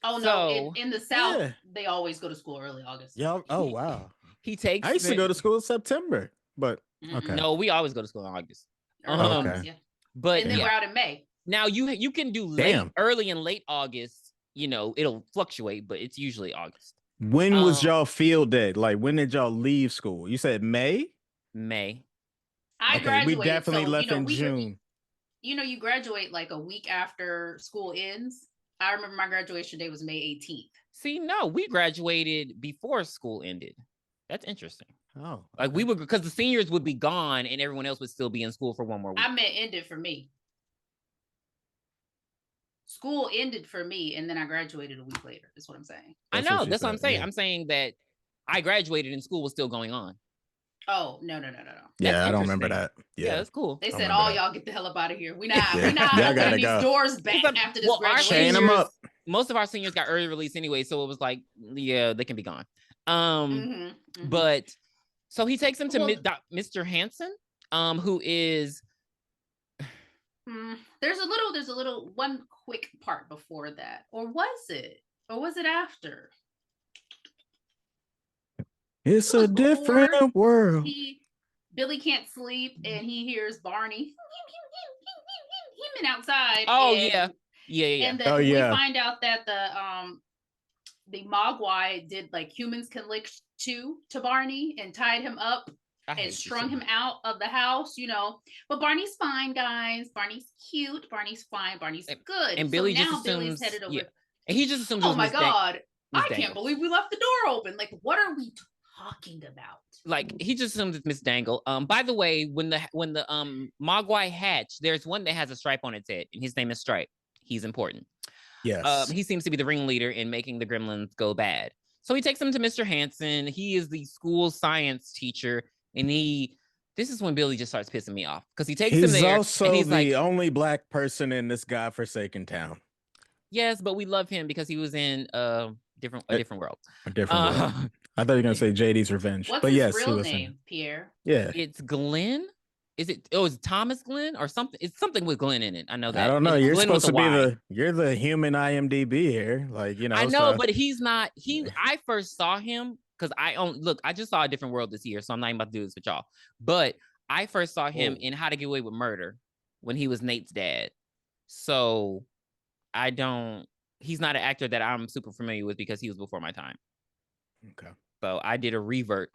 Oh no, in the South, they always go to school early August. Yeah. Oh wow. I used to go to school in September, but okay. No, we always go to school in August. Okay. Yeah. But and then we're out in May. Now you can do early and late August. It'll fluctuate, but it's usually August. When was y'all field day? When did y'all leave school? You said May? May. I graduated. We definitely left in June. You graduate a week after school ends. I remember my graduation day was May 18th. See, no, we graduated before school ended. That's interesting. Oh, okay. Like we would, because the seniors would be gone and everyone else would still be in school for one more week. I meant ended for me. School ended for me, and then I graduated a week later. Is what I'm saying. I know. That's what I'm saying. Yeah. I'm saying that I graduated and school was still going on. Oh, no. Yeah, I don't remember that. Yeah, that's cool. They said, y'all get the hell up out of here. We're not opening these doors back after this graduation. Chain them up. Most of our seniors got early release anyway, so it was like, yeah, they can be gone. But so he takes him to Mr. Hansen, who is there's a little one quick part before that. Or was it after? It's a different world. Billy can't sleep and he hears Barney outside. Oh, and, yeah. And then we find out that the Mogwai did like humans can lick too to Barney and tied him up and strung him out of the house, you know. But Barney's fine, guys. Barney's cute. Barney's fine. Barney's good. And Billy just assumes, Billy's headed over. Yeah. And he just assumes. Oh my God. I can't believe we left the door open. Like, what are we talking about? Like, he just assumes it's Miss Dangle. By the way, when the Mogwai hatch, there's one that has a stripe on its head, and his name is Stripe. He's important. Yes. He seems to be the ringleader in making the Gremlins go bad. So he takes him to Mr. Hansen. He is the school science teacher, and this is when Billy just starts pissing me off because he takes him there. He's also the only black person in this godforsaken town. Yes, but we love him because he was in a different world. A different world. I thought you were gonna say JD's Revenge. What's his real name, Pierre? Yeah. It's Glenn. Is it Thomas Glenn or something? It's something with Glenn in it. I know that. I don't know. You're supposed to be you're the human IMDb here. Like, you know. I know, but he's not. I first saw him because I just saw A Different World this year, so I'm not even about to do this with y'all. But I first saw him in How to Get Away with Murder when he was Nate's dad. So he's not an actor that I'm super familiar with because he was before my time. Okay. So I did a reverse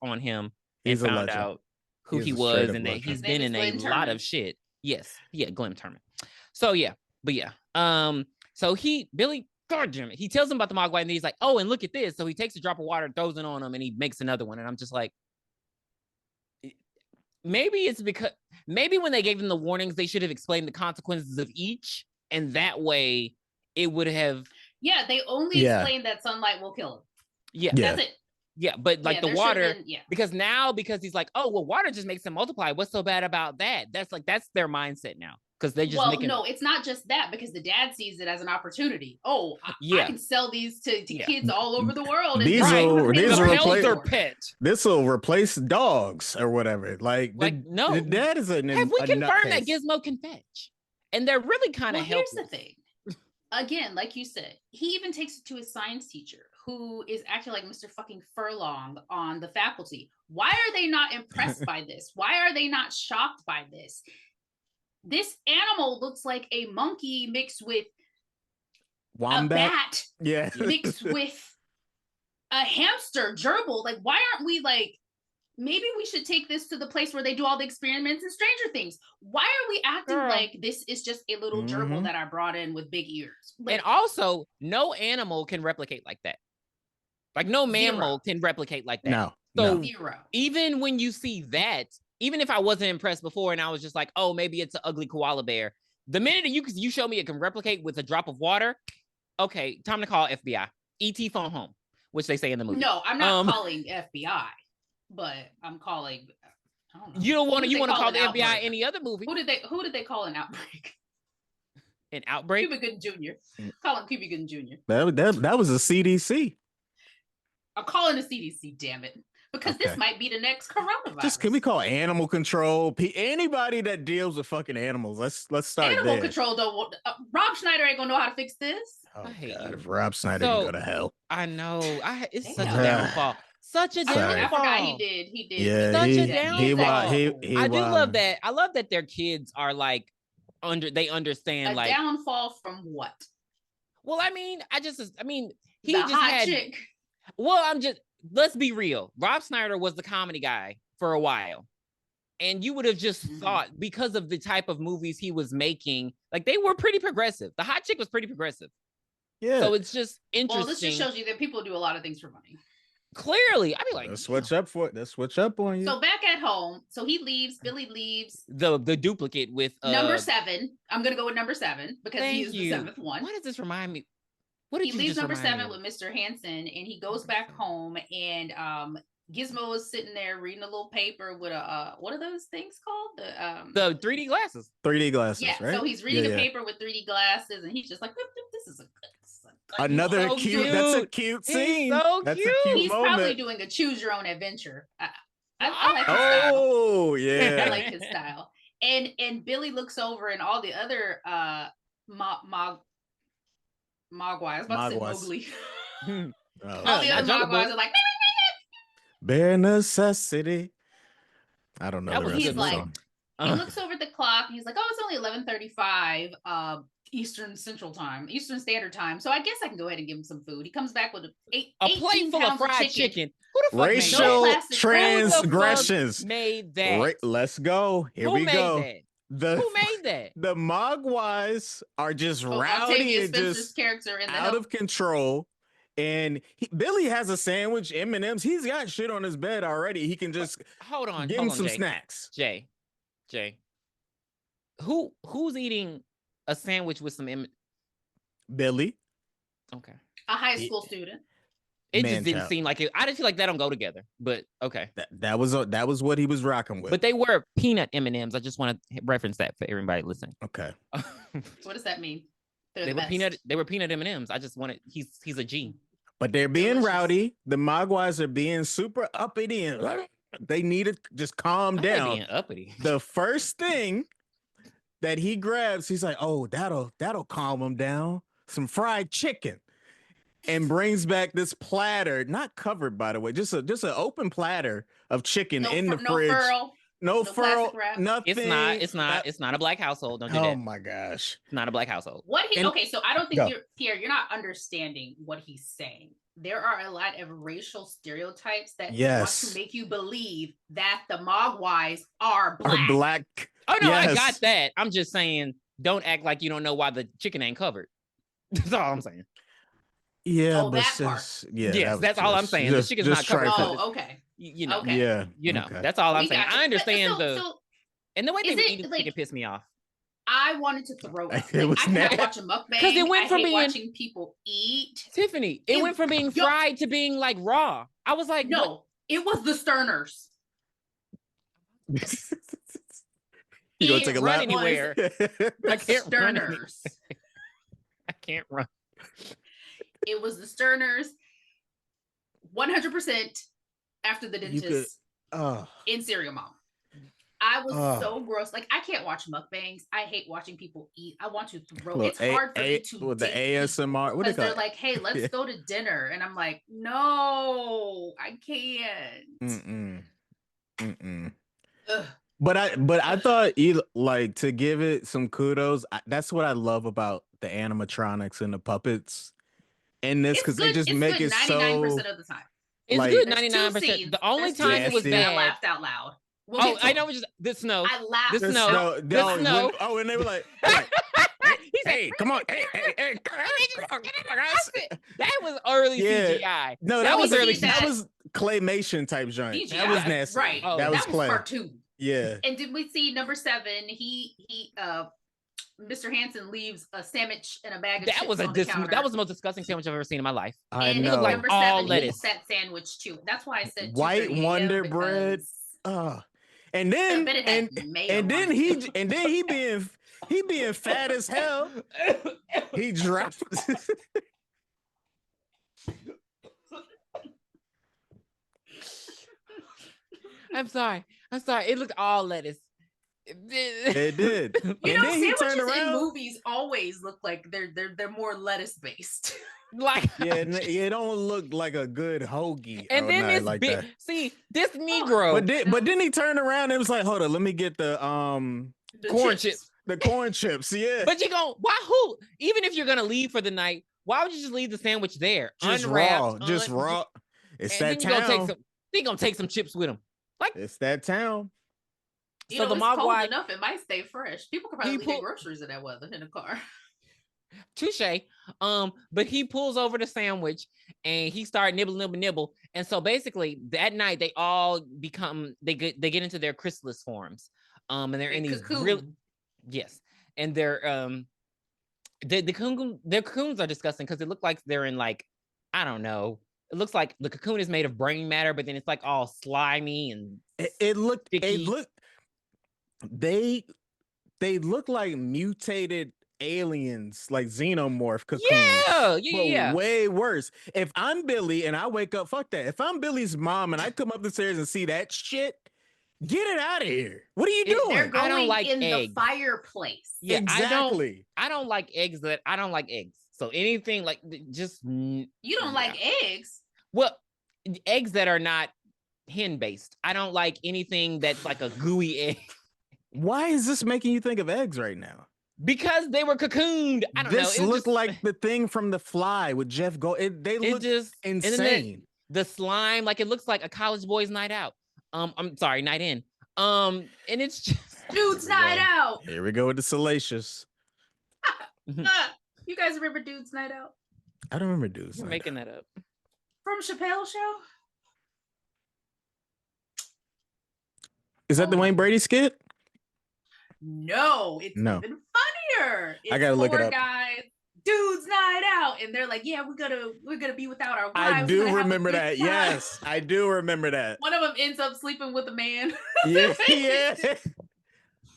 on him and found out who he was and that he's been in a lot of shit. Yes. Yeah, Glenn Turman. So yeah, but yeah. So Billy Gardner, he tells him about the Mogwai and he's like, oh, and look at this. So he takes a drop of water, throws it on him, and he makes another one. And I'm just like, maybe when they gave him the warnings, they should have explained the consequences of each. And that way it would have. Yeah, they only explained that sunlight will kill him. Yeah. That's it. Yeah, but like the water, because he's like, oh, well, water just makes them multiply. What's so bad about that? That's their mindset now. Because they just no, it's not just that, because the dad sees it as an opportunity. Oh, I can sell these to kids all over the world. This will replace dogs or whatever. No, the dad is an. Have we confirmed that Gizmo can fetch? And they're really kind of helpful. Here's the thing. Again, like you said, he even takes it to his science teacher, who is acting like Mr. fucking Furlong on the faculty. Why are they not impressed by this? Why are they not shocked by this? This animal looks like a monkey mixed with Wombat. A bat mixed with a hamster gerbil. Like, why aren't we like, maybe we should take this to the place where they do all the experiments in Stranger Things. Why are we acting like this is just a little gerbil that I brought in with big ears? Like, and also, no animal can replicate like that. Like, no mammal can replicate like that. No. So even when you see that, even if I wasn't impressed before and I was just like, oh, maybe it's an ugly koala bear. The minute you show me it can replicate with a drop of water, okay, time to call FBI. ET phone home, which they say in the movie. No, I'm not calling FBI. But I'm calling. I don't know. You want to call the FBI any other movie? Who did they call an outbreak? An outbreak? Cuba Gooding Jr. Call him Cuba Gooding Jr. That was a CDC. I'm calling a CDC. Damn it! Because this might be the next coronavirus. Can we call animal control? Anybody that deals with fucking animals. Let's start animal there. Control don't. Rob Schneider ain't gonna know how to fix this. Oh God! If Rob Schneider can go to hell. I know. It's such a downfall. Such a downfall. I forgot he did. Yeah, such a downfall. I do love that. I love that their kids are like they understand a downfall from what? Well, he the just hot had. Chick. Well, let's be real. Rob Schneider was the comedy guy for a while. And you would have just thought, because of the type of movies he was making, like they were pretty progressive. The hot chick was pretty progressive. Yeah. So it's just interesting. Well, this just shows you that people do a lot of things for money. Clearly, I mean, like, let's switch up for it. Let's switch up on you. So back at home, so he leaves. Billy leaves. The duplicate with number 7. I'm gonna go with number 7 because he is the 7th one. Why does this remind me? He leaves number 7 with Mr. Hansen, and he goes back home, and Gizmo is sitting there reading a little paper with a what are those things called? The 3D glasses. 3D glasses, yeah, right? So he's reading a paper with 3D glasses, and he's just like, this is a good. Another so cute. That's a cute scene. So that's cute. A cute he's moment. Probably doing a choose your own adventure. I like his style. Oh yeah, I like his style. And Billy looks over, and all the other Mogwai. I was about to say Mowgli. All the other Mogwais are like bare necessity. I don't know. That was he's like song. He looks over at the clock. And he's like, oh, it's only 11:35. Eastern Standard Time. So I guess I can go ahead and give him some food. He comes back with a plate full of fried chicken. Who the fuck racial transgressions made that? Let's go. Here we go. Who made that? The Mogwais are just rowdy and just out of control. And Billy has a sandwich, M&Ms. He's got shit on his bed already. He can just give him some snacks. Jay, who's eating a sandwich with some Billy. Okay. A high school student. It just didn't seem like it. I didn't feel like that don't go together, but okay. That was what he was rocking with. But they were peanut M&Ms. I just want to reference that for everybody listening. Okay. What does that mean? They were peanut M&Ms. I just wanted he's a G. But they're being rowdy. The Mogwais are being super uppity and they need to just calm down. Being uppity. The first thing that he grabs, he's like, oh, that'll calm him down. Some fried chicken. And brings back this platter, not covered, by the way, just an open platter of chicken in the fridge. No furl, nothing. It's not a black household. Don't do that. Oh my gosh. It's not a black household. Okay, so I don't think you're not understanding what he's saying. There are a lot of racial stereotypes that want to make you believe that the Mogwais are black. Oh no, I got that. I'm just saying, don't act like you don't know why the chicken ain't covered. That's all I'm saying. Yeah, but that part. Yes, that's all I'm saying. The chicken's not covered. Oh, okay. You know, okay. Yeah, that's all I'm saying. I understand and the way they eat the chicken pissed me off. I wanted to throw up. I cannot watch a mukbang because it went from watching people eat. Tiffany, it went from being fried to being like raw. I was like, no, what? It was the Sterners. You gonna take a lap anywhere? I can't run. I can't run. It was the Sterners, 100% after the dentist in Serial Mom. I was so gross. Like, I can't watch mukbangs. I hate watching people eat. I want to throw. It's hard for me to with the ASMR. What is that? They're like, hey, let's go to dinner. And I'm like, no, I can't. But I thought, like, to give it some kudos, that's what I love about the animatronics and the puppets in this, because they just make it 99% of the time. It's like, good 99%. The only time it was bad, I laughed out loud. I know, the snow. I laughed. The snow. And they were like hey, come on. Hey. That was early CGI. No, that was early. That was claymation type joint. CGI. That was nasty. Right. That was clay. Cartoon. Yeah. And did we see number 7? Mr. Hansen leaves a sandwich in a bag of chips on the counter. That was the most disgusting sandwich I've ever seen in my life. I know. It was like number 7 lettuce. That sandwich too. That's why I said white Wonder Bread. And then he being fat as hell. He dropped. I'm sorry. It looked all lettuce. It did. You know, sandwiches in movies always look like they're more lettuce based. Like, it don't look like a good hoagie. And then this like big, see this Negro. But then he turned around and was like, "Hold on, let me get the corn chips." The corn chips, yeah. But who? Even if you're gonna leave for the night, why would you just leave the sandwich there, just unwrapped, raw? It's that town. He gonna take some chips with him. Like, it's that town. So the Mogwai, cold enough, it might stay fresh. People could probably leave their groceries in that weather in a car. Touche. But he pulls over the sandwich and he started nibble. And so basically that night they all they get into their chrysalis forms. And they're in these and they're their cocoons are disgusting because it look like they're in like, I don't know. It looks like the cocoon is made of brain matter, but then it's like all slimy and they look like mutated aliens, like xenomorph cocoons. Yeah. Way worse. If I'm Billy and I wake up, fuck that. If I'm Billy's mom and I come up the stairs and see that shit, get it out of here. What are you doing? They're going I don't like in eggs. The fireplace. Yeah, exactly. I don't like eggs. I don't like eggs. So anything like just you don't like eggs. Well, eggs that are not hen based. I don't like anything that's like a gooey egg. Why is this making you think of eggs right now? Because they were cocooned. I don't know. This looked like the thing from The Fly with Jeff Goldblum. They look just insane. The slime, like it looks like a college boy's night out. I'm sorry, night in. And it's just dude's night out. Here we go with the salacious. You guys remember Dude's Night Out? I don't remember Dude's You're making that up. From Chappelle's Show? Is that the Wayne Brady skit? No, it's even funnier. It's I gotta look it up. Guys, Dude's Night Out, and they're like, "Yeah, we're gonna be without our wives." I do remember that. Yes, I do remember that. One of them ends up sleeping with a man. Yeah.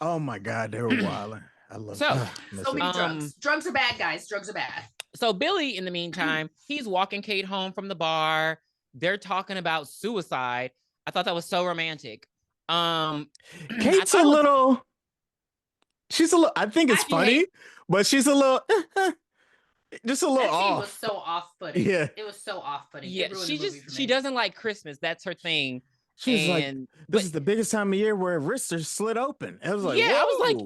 Oh my God, they were wilding. I love so many drugs. Drugs are bad, guys. Drugs are bad. So Billy, in the meantime, he's walking Kate home from the bar. They're talking about suicide. I thought that was so romantic. Kate's a little. She's a little. I think it's funny, but she's a little. Just a little off. It was so off-putting. Yeah, it was so off-putting. Yeah, she doesn't like Christmas. That's her thing. She's like, this is the biggest time of year where wrists are slit open. I was like, whoa. I was like,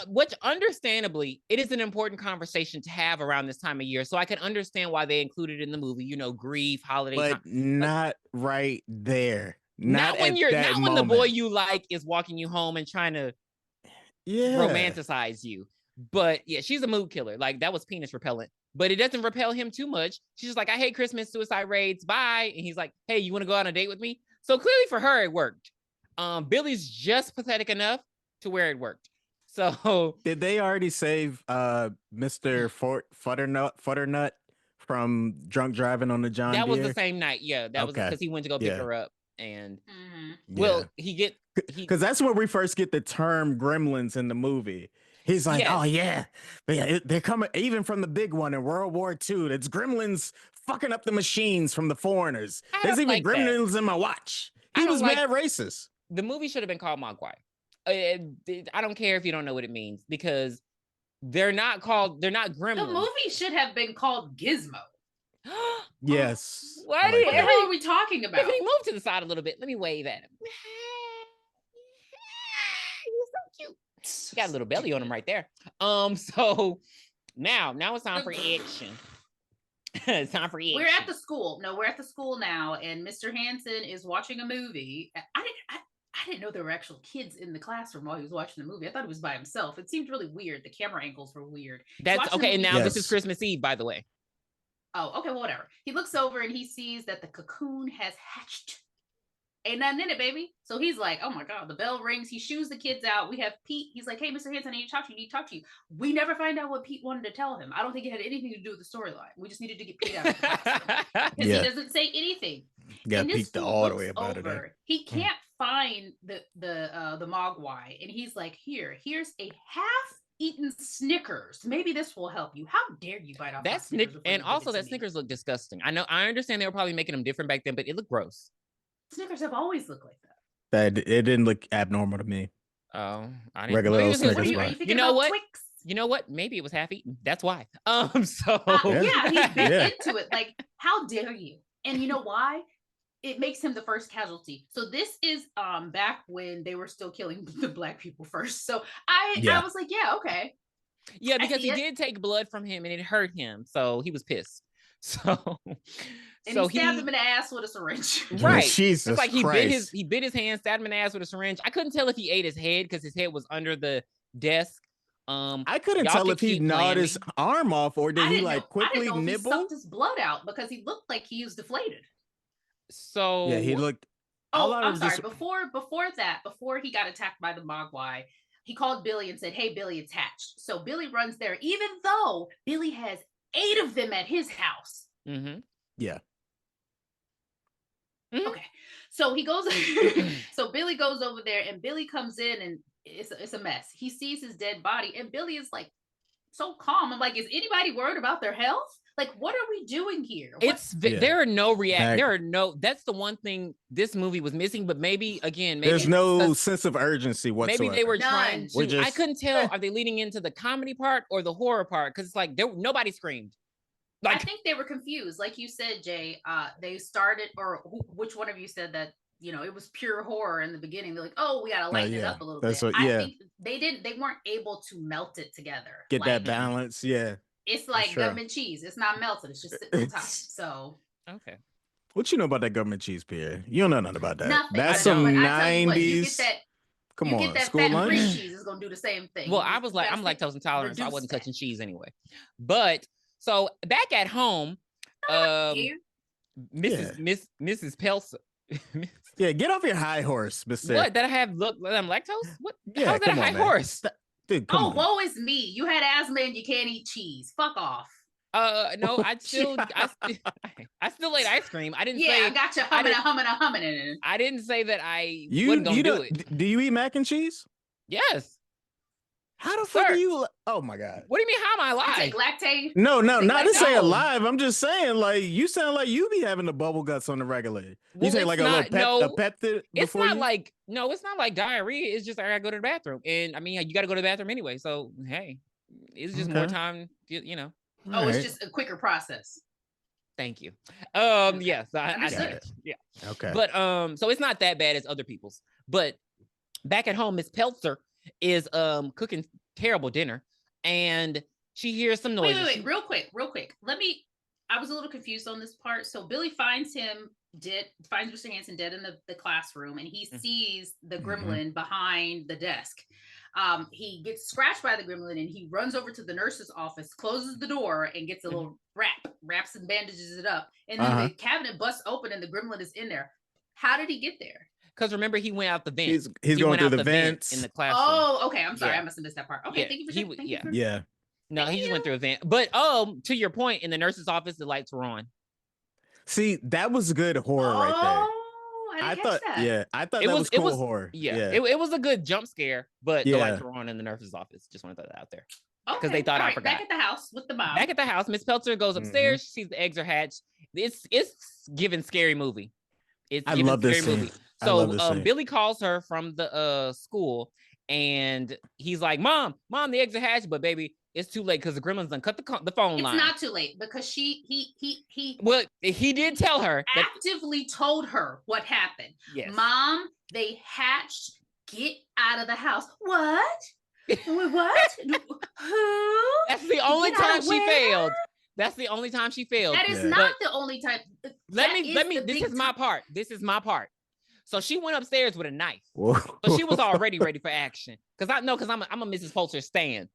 which understandably, it is an important conversation to have around this time of year. So I can understand why they included it in the movie, grief, holiday but time. Not right there. Not when the boy you like is walking you home and trying to romanticize you. But yeah, she's a mood killer. Like that was penis repellent, but it doesn't repel him too much. She's just like, I hate Christmas, suicide raids, bye. And he's like, hey, you want to go on a date with me? So clearly for her, it worked. Billy's just pathetic enough to where it worked. So did they already save Mr. Futternut from drunk driving on the John Deere? That was the same night. Yeah, that was because he went to go pick her up. And because that's where we first get the term gremlins in the movie. He's like, oh yeah, they're coming even from the big one in World War II. It's gremlins fucking up the machines from the foreigners. There's even gremlins in my watch. He was mad racist. The movie should have been called Mogwai. I don't care if you don't know what it means because they're not gremlins. The movie should have been called Gizmo. Yes. What the hell are we talking about? If he moved to the side a little bit, let me wave at him. He's so cute. He got a little belly on him right there. So now it's time for action. It's time for action. We're at the school. No, we're at the school now, and Mr. Hansen is watching a movie. I didn't know there were actual kids in the classroom while he was watching the movie. I thought he was by himself. It seemed really weird. The camera angles were weird. That's okay. And now this is Christmas Eve, by the way. Oh, okay, well, whatever. He looks over and he sees that the cocoon has hatched. Ain't nothing in it, baby. So he's like, oh my God, the bell rings. He shoos the kids out. We have Pete. He's like, hey, Mr. Hansen, I need to talk to you. We never find out what Pete wanted to tell him. I don't think it had anything to do with the storyline. We just needed to get Pete out of the classroom. Because he doesn't say anything. Got Pete all the way about it. He can't find the Mogwai. And he's like, here's a half-eaten Snickers. Maybe this will help you. How dare you bite off that Snickers? And also that Snickers looked disgusting. I understand they were probably making them different back then, but it looked gross. Snickers have always looked like that. It didn't look abnormal to me. Oh, I didn't. Regular Snickers. You know what? Twix? You know what? Maybe it was half eaten. That's why. He's bit into it. Like, how dare you? And you know why? It makes him the first casualty. So this is back when they were still killing the black people first. So I was like, yeah, okay. Yeah, because he did take blood from him and it hurt him. So he was pissed. So, and he stabbed him in the ass with a syringe. Right. Jesus it's like Christ. he bit his hand, stabbed him in the ass with a syringe. I couldn't tell if he ate his head because his head was under the desk. I couldn't tell if he gnawed his arm off or did he like quickly nibble? He sucked his blood out because he looked like he was deflated. So yeah, he looked. I'm sorry. Before he got attacked by the Mogwai, he called Billy and said, "Hey, Billy, it's hatched." So Billy runs there, even though Billy has 8 of them at his house. Mm-hmm. Yeah. Mm-hmm. Okay. So he goes. So Billy goes over there, and Billy comes in, and it's a mess. He sees his dead body, and Billy is like so calm. I'm like, is anybody worried about their health? Like, what are we doing here? There are no that's the one thing this movie was missing, but maybe there's no sense of urgency whatsoever. Maybe they were trying to. I couldn't tell. Are they leading into the comedy part or the horror part? Because it's like nobody screamed. Like, I think they were confused. Like you said, Jay, they started, or which one of you said that, it was pure horror in the beginning. They're like, oh, we got to lighten it up a little bit. I think they weren't able to melt it together. Get that balance. Yeah. It's like government cheese. It's not melted. It's just sitting on top. So. Okay. What you know about that government cheese, Pierre? You don't know nothing about that. Nothing. That's some 90s. Come on, get that school fat lunch. Cheese is gonna do the same thing. Well, I'm lactose intolerant, so I wasn't touching cheese anyway. But so back at home, Mrs. Pelser. Yeah, get off your high horse, Mr. What? That I have I'm lactose? What? Yeah, how's that a high horse? Dude, woe is me. You had asthma and you can't eat cheese. Fuck off. No, I still ate ice cream. I didn't say. Yeah, I got you humming. I didn't say that I wasn't gonna do it. Do you eat mac and cheese? Yes. How the fuck are you? Oh my god. What do you mean? How am I alive? Take lactate. No, not to say alive. I'm just saying, like, you sound like you be having the bubble guts on the regular. You say like a peptid. It's not like it's not like diarrhea. It's just I gotta go to the bathroom, and I mean you gotta go to the bathroom anyway. So hey, it's just more time. Oh, it's just a quicker process. Thank you. Yes, I get it. Yeah. Okay. But so it's not that bad as other people's. But back at home, Miss Peltzer is cooking terrible dinner, and she hears some noises. Wait, real quick. I was a little confused on this part. So Billy finds Mr. Hansen dead in the classroom, and he sees the gremlin behind the desk. He gets scratched by the gremlin, and he runs over to the nurse's office, closes the door, and gets a little wraps and bandages it up. And then the cabinet busts open, and the gremlin is in there. How did he get there? Because remember, he went out the vent. He's going through the vents in the classroom. Oh, okay. I'm sorry, I must have missed that part. Okay, thank you for No, he just went through a vent. But to your point, in the nurse's office, the lights were on. See, that was good horror right there. I thought that was cool horror. Yeah. It was a good jump scare, but the lights were on in the nurse's office. Just want to throw that out there. Because they thought I forgot. Back at the house with the mom. Back at the house, Miss Peltzer goes upstairs. She sees the eggs are hatched. It's giving scary movie. I love this movie. So Billy calls her from the school, and he's like, "Mom, the eggs are hatched, but baby, it's too late because the gremlins done cut the phone line." It's not too late because he well, he did tell her actively told her what happened. Yes. Mom, they hatched. Get out of the house. What? What? Who? That's the only time she failed. That's the only time she failed. That is not the only time. Let me. This is my part. This is my part. So she went upstairs with a knife. Whoa. So she was already ready for action. Because I'm a Mrs. Peltzer stan.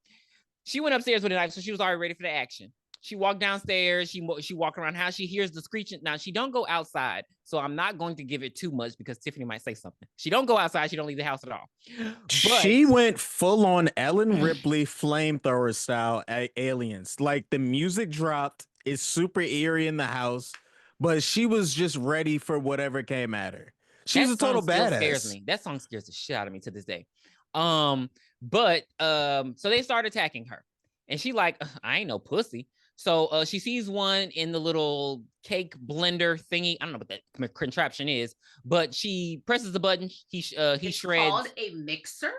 She went upstairs with a knife, so she was already ready for the action. She walked downstairs. She walked around the house. She hears the screeching. Now, she don't go outside, so I'm not going to give it too much because Tiffany might say something. She don't go outside. She don't leave the house at all. But she went full on Ellen Ripley flamethrower style aliens. Like, the music dropped. It's super eerie in the house, but she was just ready for whatever came at her. She's a total badass. Scares me. That song scares the shit out of me to this day. So they start attacking her, and she like, I ain't no pussy. So she sees one in the little cake blender thingy. I don't know what that contraption is, but she presses the button. It's shreds. Called a mixer.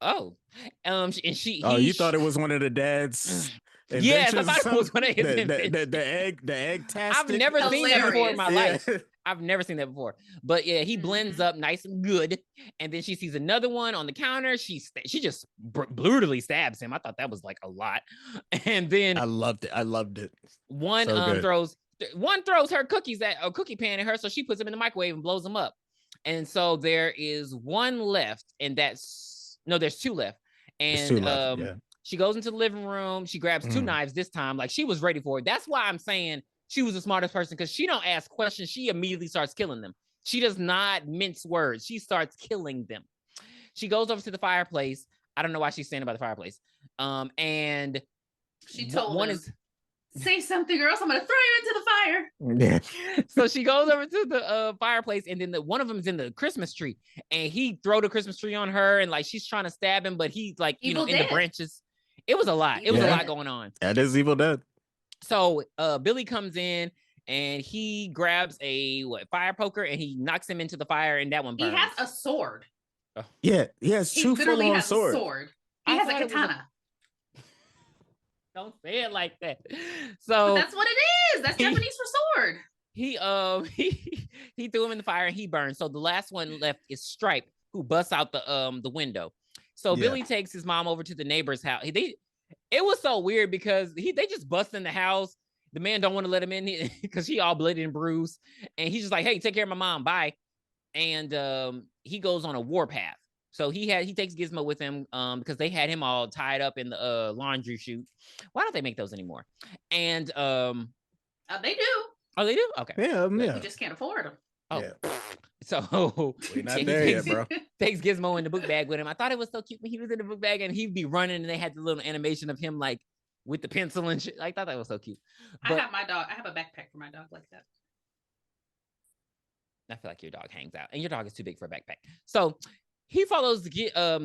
Oh, and you thought it was one of the dad's. Yes, I thought it was one of his the egg tastic. I've never seen that before in my life. I've never seen that before. But yeah, he blends up nice and good. And then she sees another one on the counter. She just brutally stabs him. I thought that was like a lot. And then I loved it. One throws her cookies at a cookie pan at her, so she puts them in the microwave and blows them up. And so there is one left, and there's two left. And she goes into the living room. She grabs two knives this time. Like, she was ready for it. That's why I'm saying she was the smartest person, because she don't ask questions. She immediately starts killing them. She does not mince words. She starts killing them. She goes over to the fireplace. I don't know why she's standing by the fireplace. And she told him, say something or else I'm going to throw you into the fire. Yeah. So she goes over to the fireplace, and then one of them is in the Christmas tree, and he throw the Christmas tree on her, and like she's trying to stab him, but he's like, in the branches. It was a lot. It was a lot going on. That is Evil Dead. So Billy comes in, and he grabs a fire poker, and he knocks him into the fire, and that one burns. He has a sword. Oh. Yeah, he has two full-on swords. He has a katana. Don't say it like that. So but that's what it is. That's Japanese for sword. He threw him in the fire and he burned. So the last one left is Stripe, who busts out the window. So Billy takes his mom over to the neighbor's house. It was so weird because they just bust in the house. The man don't want to let him in because he all bloody and bruised. And he's just like, hey, take care of my mom. Bye. And he goes on a warpath. So he takes Gizmo with him because they had him all tied up in the laundry chute. Why don't they make those anymore? And they do. Oh, they do? Okay. Yeah. We just can't afford them. Oh. Yeah. So we're not there yet, bro. Takes Gizmo in the book bag with him. I thought it was so cute when he was in the book bag and he'd be running, and they had the little animation of him like with the pencil and shit. I thought that was so cute. But I have a backpack for my dog like that. I feel like your dog hangs out, and your dog is too big for a backpack. So he follows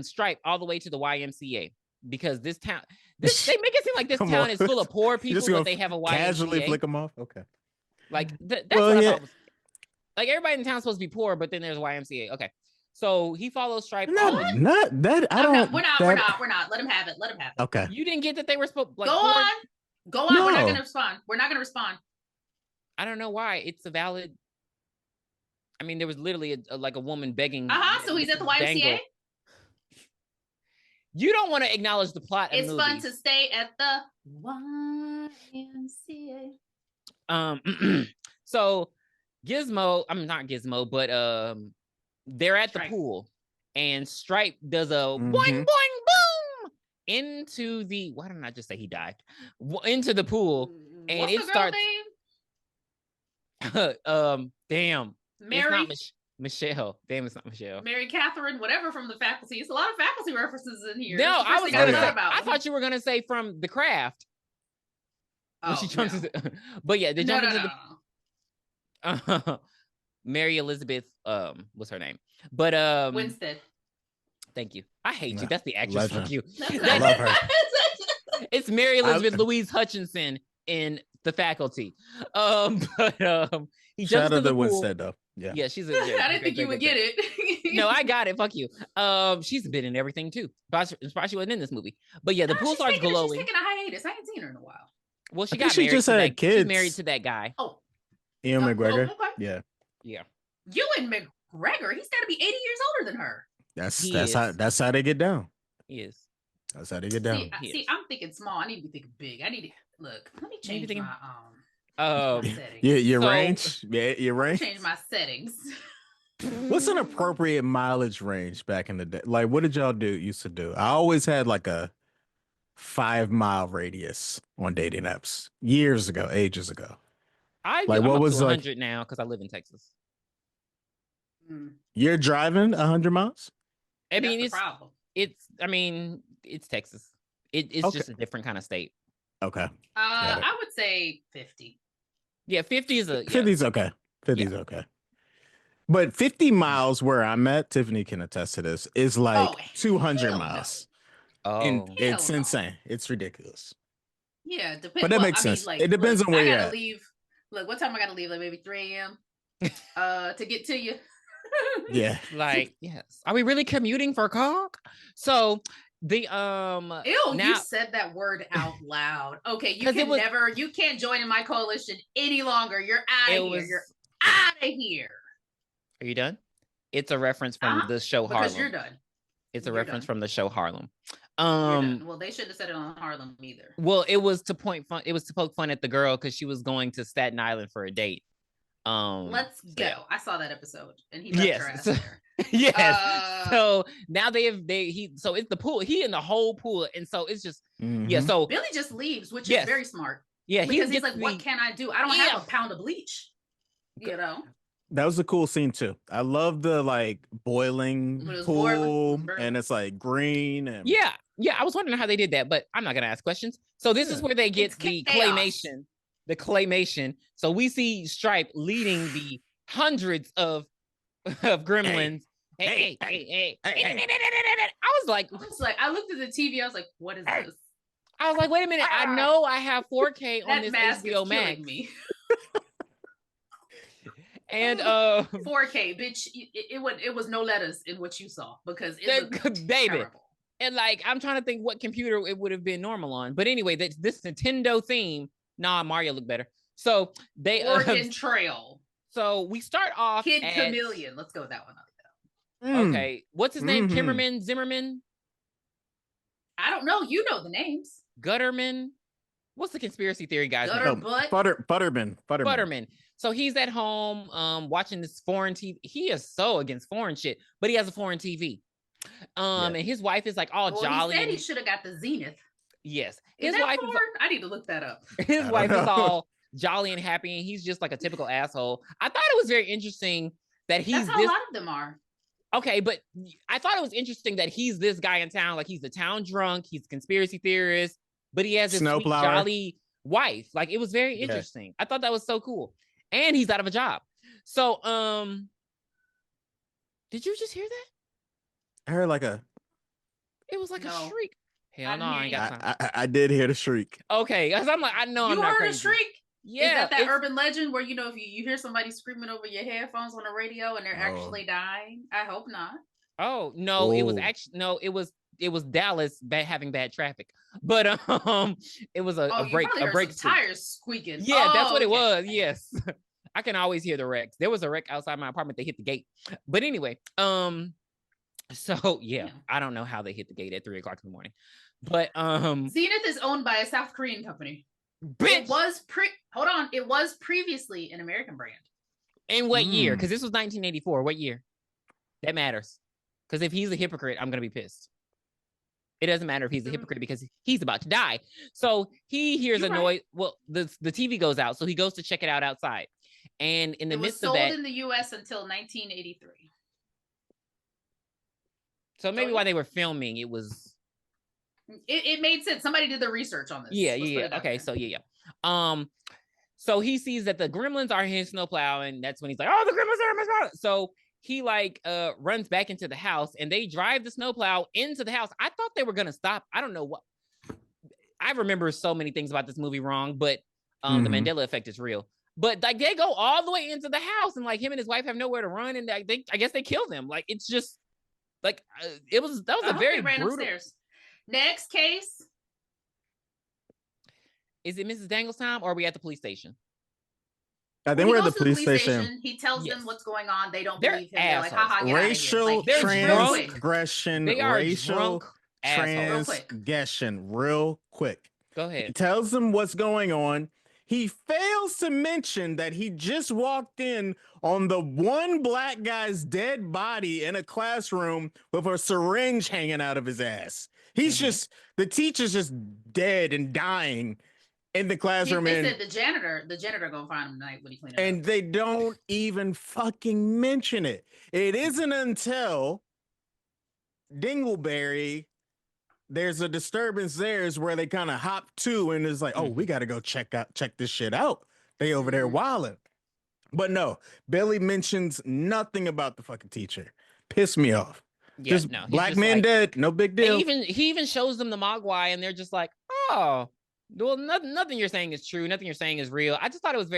Stripe all the way to the YMCA because this town, they make it seem like this town is full of poor people, but they have a YMCA. Casually flick them off. Okay. Like that's what I thought was. Like, everybody in the town is supposed to be poor, but then there's a YMCA. Okay. So he follows Stripe. Not that. I don't. We're not. Let him have it. Okay. You didn't get that they were supposed like, Go on. No. We're not going to respond. I don't know why. It's a valid. I mean, there was literally a woman begging. So he's at the YMCA? Dangle. You don't want to acknowledge the plot. It's fun to stay at the YMCA. So Gizmo, not Gizmo, but they're at Stripe. The pool, and Stripe does a boing boing boom into the. Why didn't I just say he dived into the pool? And what's it the starts. Damn. Mary. It's not Michelle. Damn, it's not Michelle. Mary Catherine, whatever from the faculty. It's a lot of faculty references in here. No, I thought you were gonna say from The Craft. Oh, she jumps into, but yeah, they jump into the. Mary Elizabeth, what's her name? But Winstead. Thank you. I hate you. That's the actress. Fuck you. I love her. It's Mary Elizabeth Louise Hutchinson in The Faculty. He jumps into the pool. Winstead though. Yeah, she's I didn't think you would get it. No, I got it. Fuck you. She's been in everything too. She wasn't in this movie. But yeah, the pool starts glowing. She's taking a hiatus. I ain't seen her in a while. Well, she got married. Just had kids. She's married to that guy. Oh, Ian McGregor. Okay. Yeah. Ewan McGregor. He's got to be 80 years older than her. That's how they get down. He is. That's how they get down. See, I'm thinking small. I need to be thinking big. Let me change my settings. Your range. Yeah, your range. Change my settings. What's an appropriate mileage range back in the day? Like, what did y'all used to do? I always had like a 5-mile radius on dating apps ages ago. I'm up to 100 now because I live in Texas. You're driving 100 miles? I mean, it's Texas. It's just a different kind of state. Okay. I would say 50. Yeah, 50 is 50's okay. 50's okay. But 50 miles where I'm at, Tiffany can attest to this, is like 200 miles. No. And it's insane. It's ridiculous. Yeah, but that makes sense. It depends on where you're at. Look, what time I gotta leave? Like maybe 3 a.m. To get to you. Yeah. Like, yes. Are we really commuting for cock? So the you said that word out loud. Okay, you can't join in my coalition any longer. You're out of here. You're out of here. Are you done? It's a reference from the show Harlem. Because you're done. It's a reference from the show Harlem. Well, they shouldn't have said it on Harlem either. Well, it was to poke fun at the girl because she was going to Staten Island for a date. Let's go. Yeah. I saw that episode, and he left her ass there. Yes. So now so it's the pool. He in the whole pool, and so it's just So Billy just leaves, which is very smart. Yeah, because he's like, "What can I do? I don't have a pound of bleach." You know. That was a cool scene too. I love the like boiling pool, and it's like green and yeah. I was wondering how they did that, but I'm not gonna ask questions. So this is where they get the claymation. The claymation. So we see Stripe leading the hundreds of gremlins. Hey. I was like, I looked at the TV. I was like, what is this? I was like, wait a minute. I know I have 4K on this HBO Max. Me. And 4K, bitch. It was no letters in what you saw because it's terrible. And like, I'm trying to think what computer it would have been normal on. But anyway, this Nintendo theme. Nah, Mario looked better. So they Oregon Trail. So we start off Kid Chameleon. Let's go with that one. Okay, what's his name? Kimmerman, Zimmerman. I don't know. You know the names. Gutterman. What's the conspiracy theory guy's name? Butterman. So he's at home watching this foreign TV. He is so against foreign shit, but he has a foreign TV. And his wife is like all jolly. He said he should have got the Zenith. Yes. His wife is, I need to look that up. His wife is all jolly and happy, and he's just like a typical asshole. I thought it was very interesting that That's how a lot of them are. Okay, but I thought it was interesting that he's this guy in town, like he's the town drunk, he's a conspiracy theorist, but he has this sweet, jolly wife. Like it was very interesting. I thought that was so cool. And he's out of a job. So, did you just hear that? I heard it was like a shriek. Hell no, I ain't got time. I did hear the shriek. Okay, because I'm like, I know I'm not crazy. You heard a shriek? Yeah. Is that urban legend where, if you hear somebody screaming over your headphones on the radio and they're actually dying? I hope not. Oh, no, it was actually, it was Dallas having bad traffic. But it was a break. Tires squeaking. Yeah, that's what it was. Yes. I can always hear the wrecks. There was a wreck outside my apartment. They hit the gate. But anyway, so yeah, I don't know how they hit the gate at 3:00 in the morning. But Zenith is owned by a South Korean company. Bitch. It was previously an American brand. In what year? Because this was 1984. What year? That matters. Because if he's a hypocrite, I'm gonna be pissed. It doesn't matter if he's a hypocrite because he's about to die. So he hears a noise. Well, the TV goes out, so he goes to check it out outside. And in the midst of that, it was sold in the U.S. until 1983. So maybe while they were filming, it was. It made sense. Somebody did the research on this. Yeah. Okay, so so he sees that the gremlins are his snowplow, and that's when he's like, "Oh, the gremlins are my snowplow." So he runs back into the house, and they drive the snowplow into the house. I thought they were gonna stop. I don't know what. I remember so many things about this movie wrong, but the Mandela effect is real. But like they go all the way into the house, and like him and his wife have nowhere to run, and I guess they kill them. Like it's just like that was a very brutal. Upstairs. Next case. Is it Mrs. Dangle's time, or are we at the police station? I think we're at the police station. He tells them what's going on. They don't believe him. They're like, haha, racial transgression. They are racial transgression. Real quick. Go ahead. He tells them what's going on. He fails to mention that he just walked in on the one black guy's dead body in a classroom with a syringe hanging out of his ass. He's just, the teacher's just dead and dying in the classroom. They said the janitor gonna find him tonight when he clean it up. They don't even fucking mention it. It isn't until Dingleberry, there's a disturbance there is where they kind of hop to and it's like, oh, we got to go check this shit out. They over there wilding. But no, Billy mentions nothing about the fucking teacher. Piss me off. Yeah, just black man dead, no big deal. He even shows them the Mogwai, and they're just like, oh, well, nothing you're saying is true. Nothing you're saying is real. I just thought it was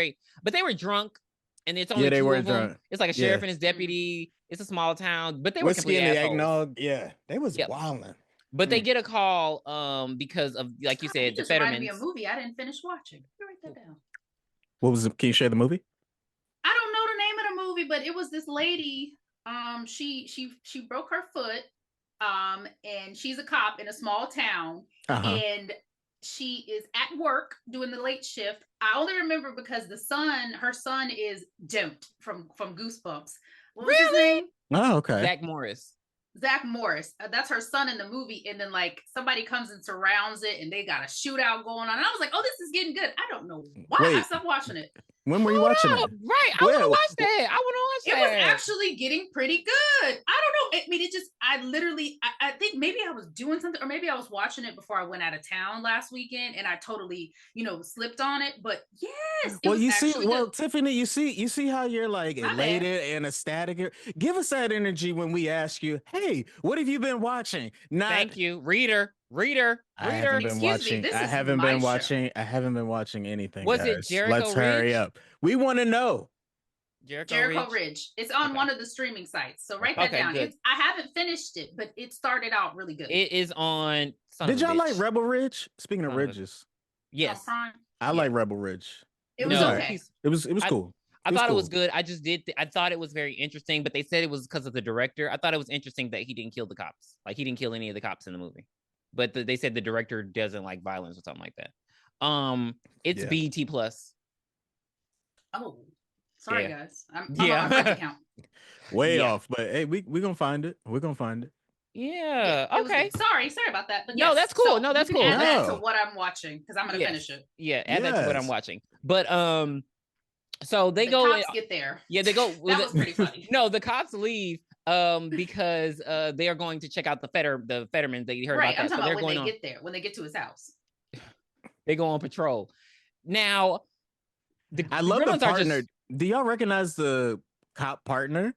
but they were drunk, and it's only two of them. It's like a sheriff and his deputy. It's a small town, but they were completely assholes. Eggnog. Yeah, they was wilding. But they get a call because of, like you said, the Fettermans. Reminded me of a movie I didn't finish watching. You write that down. What was it? Can you share the movie? I don't know the name of the movie, but it was this lady. She broke her foot. And she's a cop in a small town, and she is at work doing the late shift. I only remember because her son is Dent from Goosebumps. What was his name? Oh, okay. Zach Morris. That's her son in the movie. And then like somebody comes and surrounds it and they got a shootout going on. And I was like, oh, this is getting good. I don't know why. I stopped watching it. When were you watching it? Right. I want to watch that. I want to watch that. It was actually getting pretty good. I don't know. I mean, I think maybe I was doing something, or maybe I was watching it before I went out of town last weekend and I totally, slipped on it. But yes. Well, Tiffany, you see how you're like elated and ecstatic. Give us that energy when we ask you, hey, what have you been watching? Thank you. Reader. I haven't been watching anything. Was it Jericho Let's hurry up. We want to know. Jericho Ridge. It's on one of the streaming sites. So write that down. I haven't finished it, but it started out really good. It is on. Did y'all like Rebel Ridge? Speaking of ridges. Yes. I like Rebel Ridge. It was okay. It was cool. I thought it was good. I just did. I thought it was very interesting, but they said it was because of the director. I thought it was interesting that he didn't kill the cops. Like he didn't kill any of the cops in the movie. But they said the director doesn't like violence or something like that. It's BET Plus. Oh, sorry guys. I'm on my bank account. Way off, but hey, we gonna find it. We're gonna find it. Yeah. Okay. Sorry about that. But no, that's cool. So that's cool. Add that to what I'm watching because I'm gonna finish it. Yeah, add that to what I'm watching. But so the cops get there. Yeah, they go. That was pretty funny. No, the cops leave. Because they are going to check out the Fetterman. They heard about that. I'm talking about when they get there, when they get to his house. They go on patrol. Now, I love the partner. Do y'all recognize the cop partner?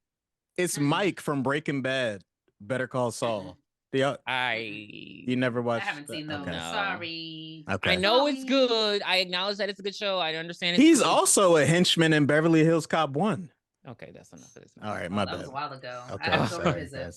It's Mike from Breaking Bad. Better Call Saul. You never watched? I haven't seen those. Okay. Sorry. Okay. I know it's good. I acknowledge that it's a good show. I understand. He's also a henchman in Beverly Hills Cop 1. Okay, that's enough of this. All right, my bad. That was a while ago. Okay, I have to go revisit.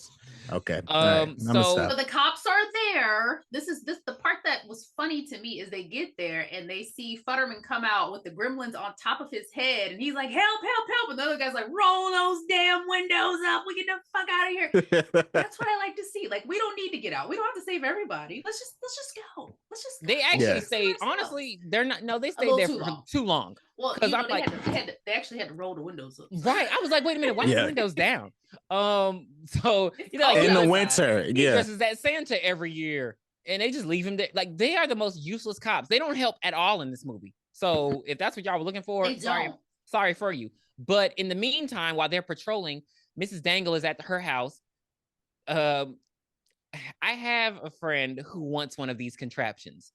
Okay. So the cops are there. This the part that was funny to me is they get there and they see Futterman come out with the gremlins on top of his head, and he's like, "Help, help, help!" And the other guy's like, "Roll those damn windows up. We get the fuck out of here." That's what I like to see. Like, we don't need to get out. We don't have to save everybody. Let's just go. Let's just go. They actually stayed. Honestly, they're not. No, they stayed there for too long. Well, they actually had to roll the windows up. Right. I was like, wait a minute, why are the windows down? So in the winter, he dresses as Santa every year, and they just leave him there. Like, they are the most useless cops. They don't help at all in this movie. So if that's what y'all were looking for, sorry for you. But in the meantime, while they're patrolling, Mrs. Dangle is at her house. I have a friend who wants one of these contraptions.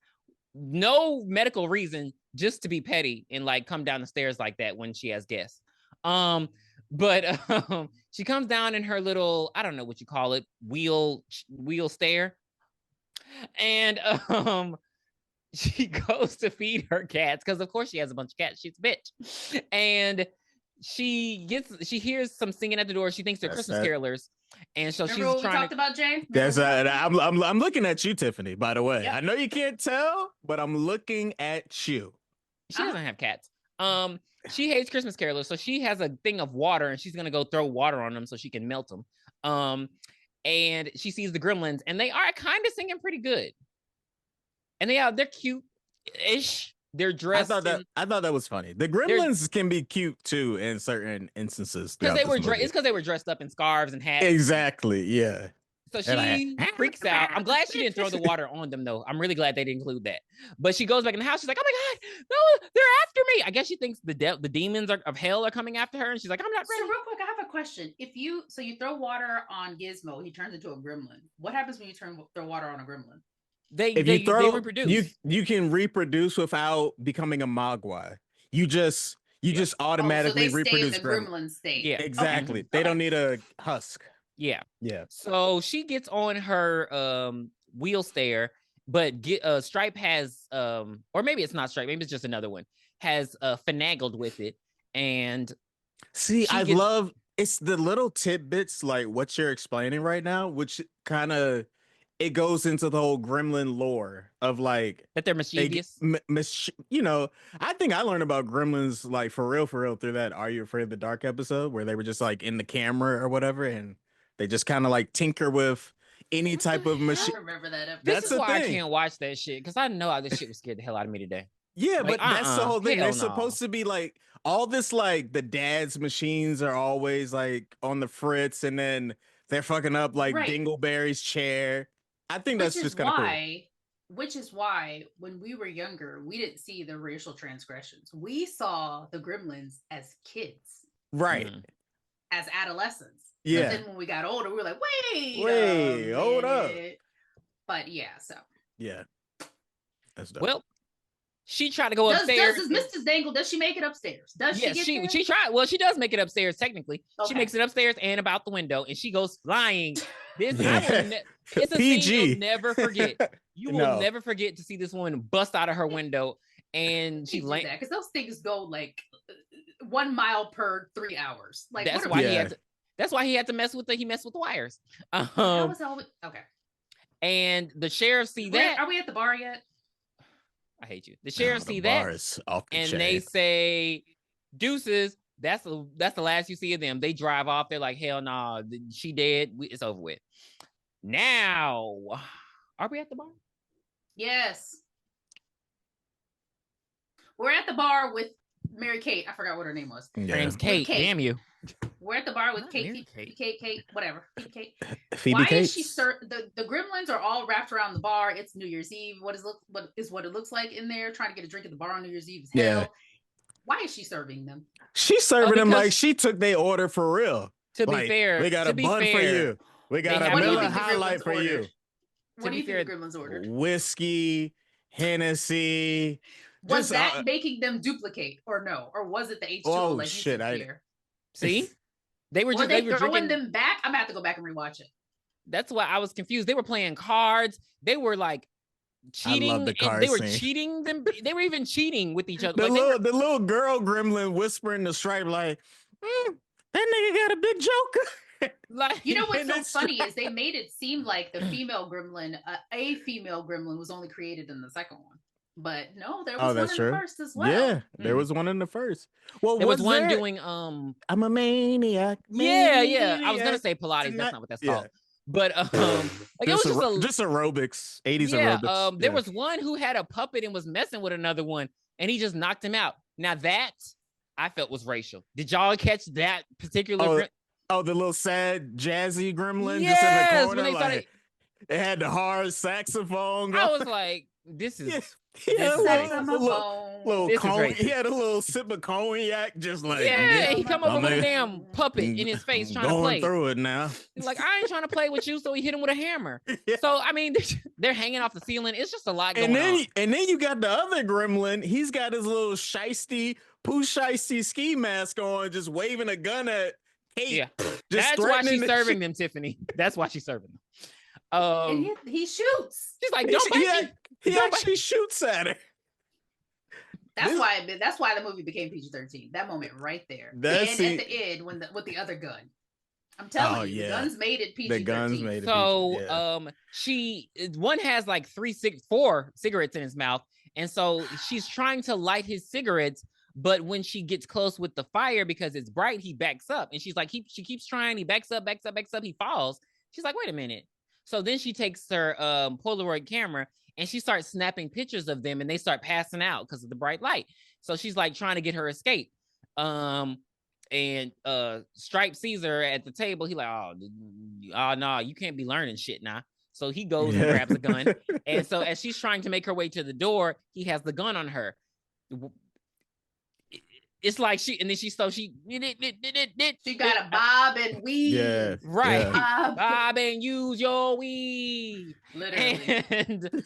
No medical reason, just to be petty and like come down the stairs like that when she has guests. But she comes down in her little, I don't know what you call it, wheel stair. And she goes to feed her cats because of course she has a bunch of cats. She's a bitch. And she hears some singing at the door. She thinks they're Christmas carolers. And so Remember she's what we talked about, Jay? I'm looking at you, Tiffany, by the way. Yep. I know you can't tell, but I'm looking at you. She doesn't have cats. She hates Christmas carolers, so she has a thing of water and she's gonna go throw water on them so she can melt them. And she sees the gremlins and they are kind of singing pretty good. And they're cute-ish. They're dressed. I thought that was funny. The gremlins can be cute too in certain instances. Because it's because they were dressed up in scarves and hats. Exactly. Yeah. So she freaks out. I'm glad she didn't throw the water on them though. I'm really glad they didn't include that. But she goes back in the house. She's like, "Oh my God, no, they're after me." I guess she thinks the demons of hell are coming after her, and she's like, "I'm not ready." So real quick, I have a question. If you throw water on Gizmo, he turns into a gremlin. What happens when you throw water on a gremlin? They reproduce. You can reproduce without becoming a mogwai. You just automatically reproduce. Stay in the gremlin state. Yeah, exactly. They don't need a husk. Yeah. So she gets on her wheel stair, but Stripe has or maybe it's not Stripe, maybe it's just another one, has finagled with it. And love it's the little tidbits like what you're explaining right now, which kind of it goes into the whole gremlin lore of like that they're mischievous. I think I learned about gremlins like for real through that Are You Afraid of the Dark episode where they were just like in the camera or whatever, and they just kind of like tinker with any type of machine. I remember that episode. This is why I can't watch that shit, because I know how this shit would scare the hell out of me today. Yeah, like, but that's the whole thing. They're supposed to be like all this, like the dad's machines are always like on the fritz, and then they're fucking up like Dingleberry's chair. I think that's just kind of cool. Which is why when we were younger, we didn't see the racial transgressions. We saw the Gremlins as kids. Right. As adolescents. Yeah. But then when we got older, we were like, wait, hold up. But yeah, so. Yeah. That's dope. Well, she tried to go upstairs. Does Mrs. Dangle, does she make it upstairs? She tried. Well, she does make it upstairs, technically. Okay. She makes it upstairs and about the window, and she goes flying. It's a PG. scene you'll never forget. You will never forget to see this woman bust out of her window, and she lands. Because those things go like 1 mile per 3 hours. Like that's why he had to mess with the wires. Okay. And the sheriff see that. Are we at the bar yet? I hate you. The sheriff see that, and they say, "Deuces." That's the last you see of them. They drive off. They're like, "Hell no, nah, she dead. It's over with." Now, are we at the bar? Yes, we're at the bar with Mary Kate. I forgot what her name was. Yeah. Her name's Kate. Damn you. We're at the bar with Kate, whatever. Kate. Phoebe Kate. Is she the Gremlins are all wrapped around the bar. It's New Year's Eve. What it looks like in there, trying to get a drink at the bar on New Year's Eve. Yeah. Why is she serving them? She's serving them like she took their order for real. To be fair, we got a bun for you. We got a Miller High Life for you. What do you think the Gremlins ordered? Whiskey, Hennessy. Was that making them duplicate or no? Or was it the H2O? Oh like shit! See, they were throwing drinking them back. I'm gonna have to go back and rewatch it. That's why I was confused. They were playing cards. They were like cheating. I love the card they were scene. cheating them. They were even cheating with each other. The little girl gremlin whispering to Stripe like, "That nigga got a big joker." Like, you know what's so funny is they made it seem like the female gremlin, a female gremlin, was only created in the second one. But no, there was one in the first as well. Yeah, there was one in the first. Well, there was one doing I'm a maniac. Yeah. I was gonna say Pilates. That's not what that's called. But like it was just aerobics, 80s aerobics. There was one who had a puppet and was messing with another one, and he just knocked him out. Now that I felt was racial. Did y'all catch that particular? The little sad jazzy gremlin just in the corner. When they started, it had the hard saxophone going. I was like, this is. He had a little cognac. He had a little sip of cognac, just like he come up with a damn puppet in his face trying to play. Going through it now. He's like, I ain't trying to play with you, so he hit him with a hammer. So I mean, they're hanging off the ceiling. It's just a lot going on. And then you got the other gremlin. He's got his little Pooh Shiesty ski mask on, just waving a gun at Kate. Yeah, that's why she's serving them, Tiffany. That's why she's serving them. And he shoots. She's like, don't bite me. He actually shoots at her. That's why the movie became PG-13. That moment right there. And at the end with the other gun. I'm telling you, the guns made it PG-13. The guns made it. So one has like 4 cigarettes in his mouth, and so she's trying to light his cigarettes, but when she gets close with the fire because it's bright, he backs up, and she's like, she keeps trying. He backs up, he falls. She's like, wait a minute. So then she takes her Polaroid camera and she starts snapping pictures of them, and they start passing out because of the bright light. So she's like trying to get her escape. And Stripe sees her at the table. He like, oh no, you can't be learning shit now. So he goes and grabs a gun. And so as she's trying to make her way to the door, he has the gun on her. It's like she got a bob and weave. Yeah. Right. Yeah. Bob and use your weave. Literally. And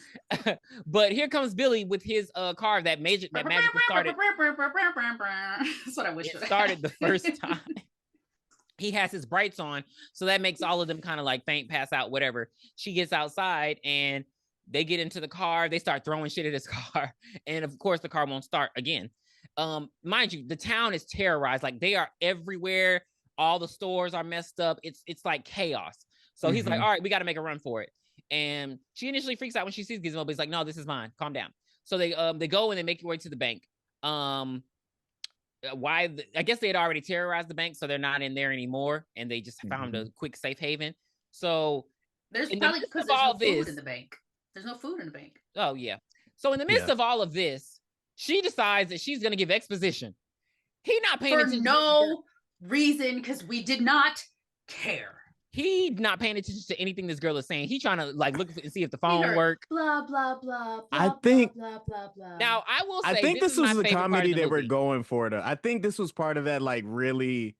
but here comes Billy with his car that magically started. That's what I wish. It started the first time. He has his brights on, so that makes all of them kind of like faint, pass out, whatever. She gets outside and they get into the car. They start throwing shit at his car. And of course the car won't start again. Mind you, the town is terrorized. Like they are everywhere. All the stores are messed up. It's like chaos. So he's like, all right, we got to make a run for it. And she initially freaks out when she sees Gizmo, but he's like, no, this is mine. Calm down. So they go and they make their way to the bank. I guess they had already terrorized the bank, so they're not in there anymore, and they just found a quick safe haven. So there's probably because there's no food in the bank. There's no food in the bank. Oh yeah. So in the midst of all of this, she decides that she's going to give exposition. He not paying attention for no reason, because we did not care. He not paying attention to anything this girl is saying. He trying to like look and see if the phone work. Blah blah blah. I think. Blah blah blah. Now I will say, I think this was the comedy they were going for. Though I think this was part of that like really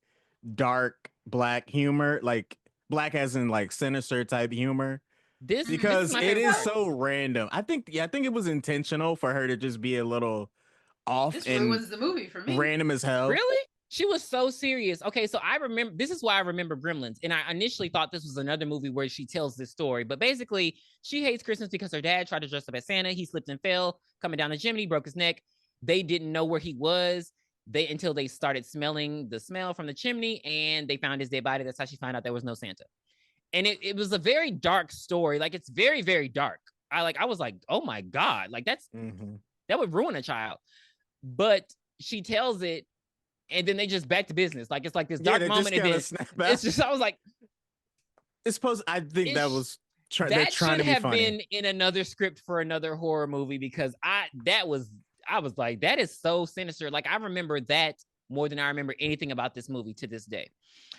dark black humor, like black as in like sinister type humor. Because it is so random. I think it was intentional for her to just be a little off. This ruins the movie for me. Random as hell. Really? She was so serious. Okay, so I remember, this is why I remember Gremlins. And I initially thought this was another movie where she tells this story. But basically, she hates Christmas because her dad tried to dress up as Santa. He slipped and fell, coming down the chimney, broke his neck. They didn't know where he was until they started smelling the smell from the chimney, and they found his dead body. That's how she found out there was no Santa. And it was a very dark story. Like, it's very, very dark. I was like, oh my God, like that would ruin a child. But she tells it, and then they just back to business. Like, it's like this dark moment, and then it's just, I was like, it's supposed. I think that was that should have funny. Been in another script for another horror movie, because I was like, that is so sinister. Like, I remember that more than I remember anything about this movie to this day.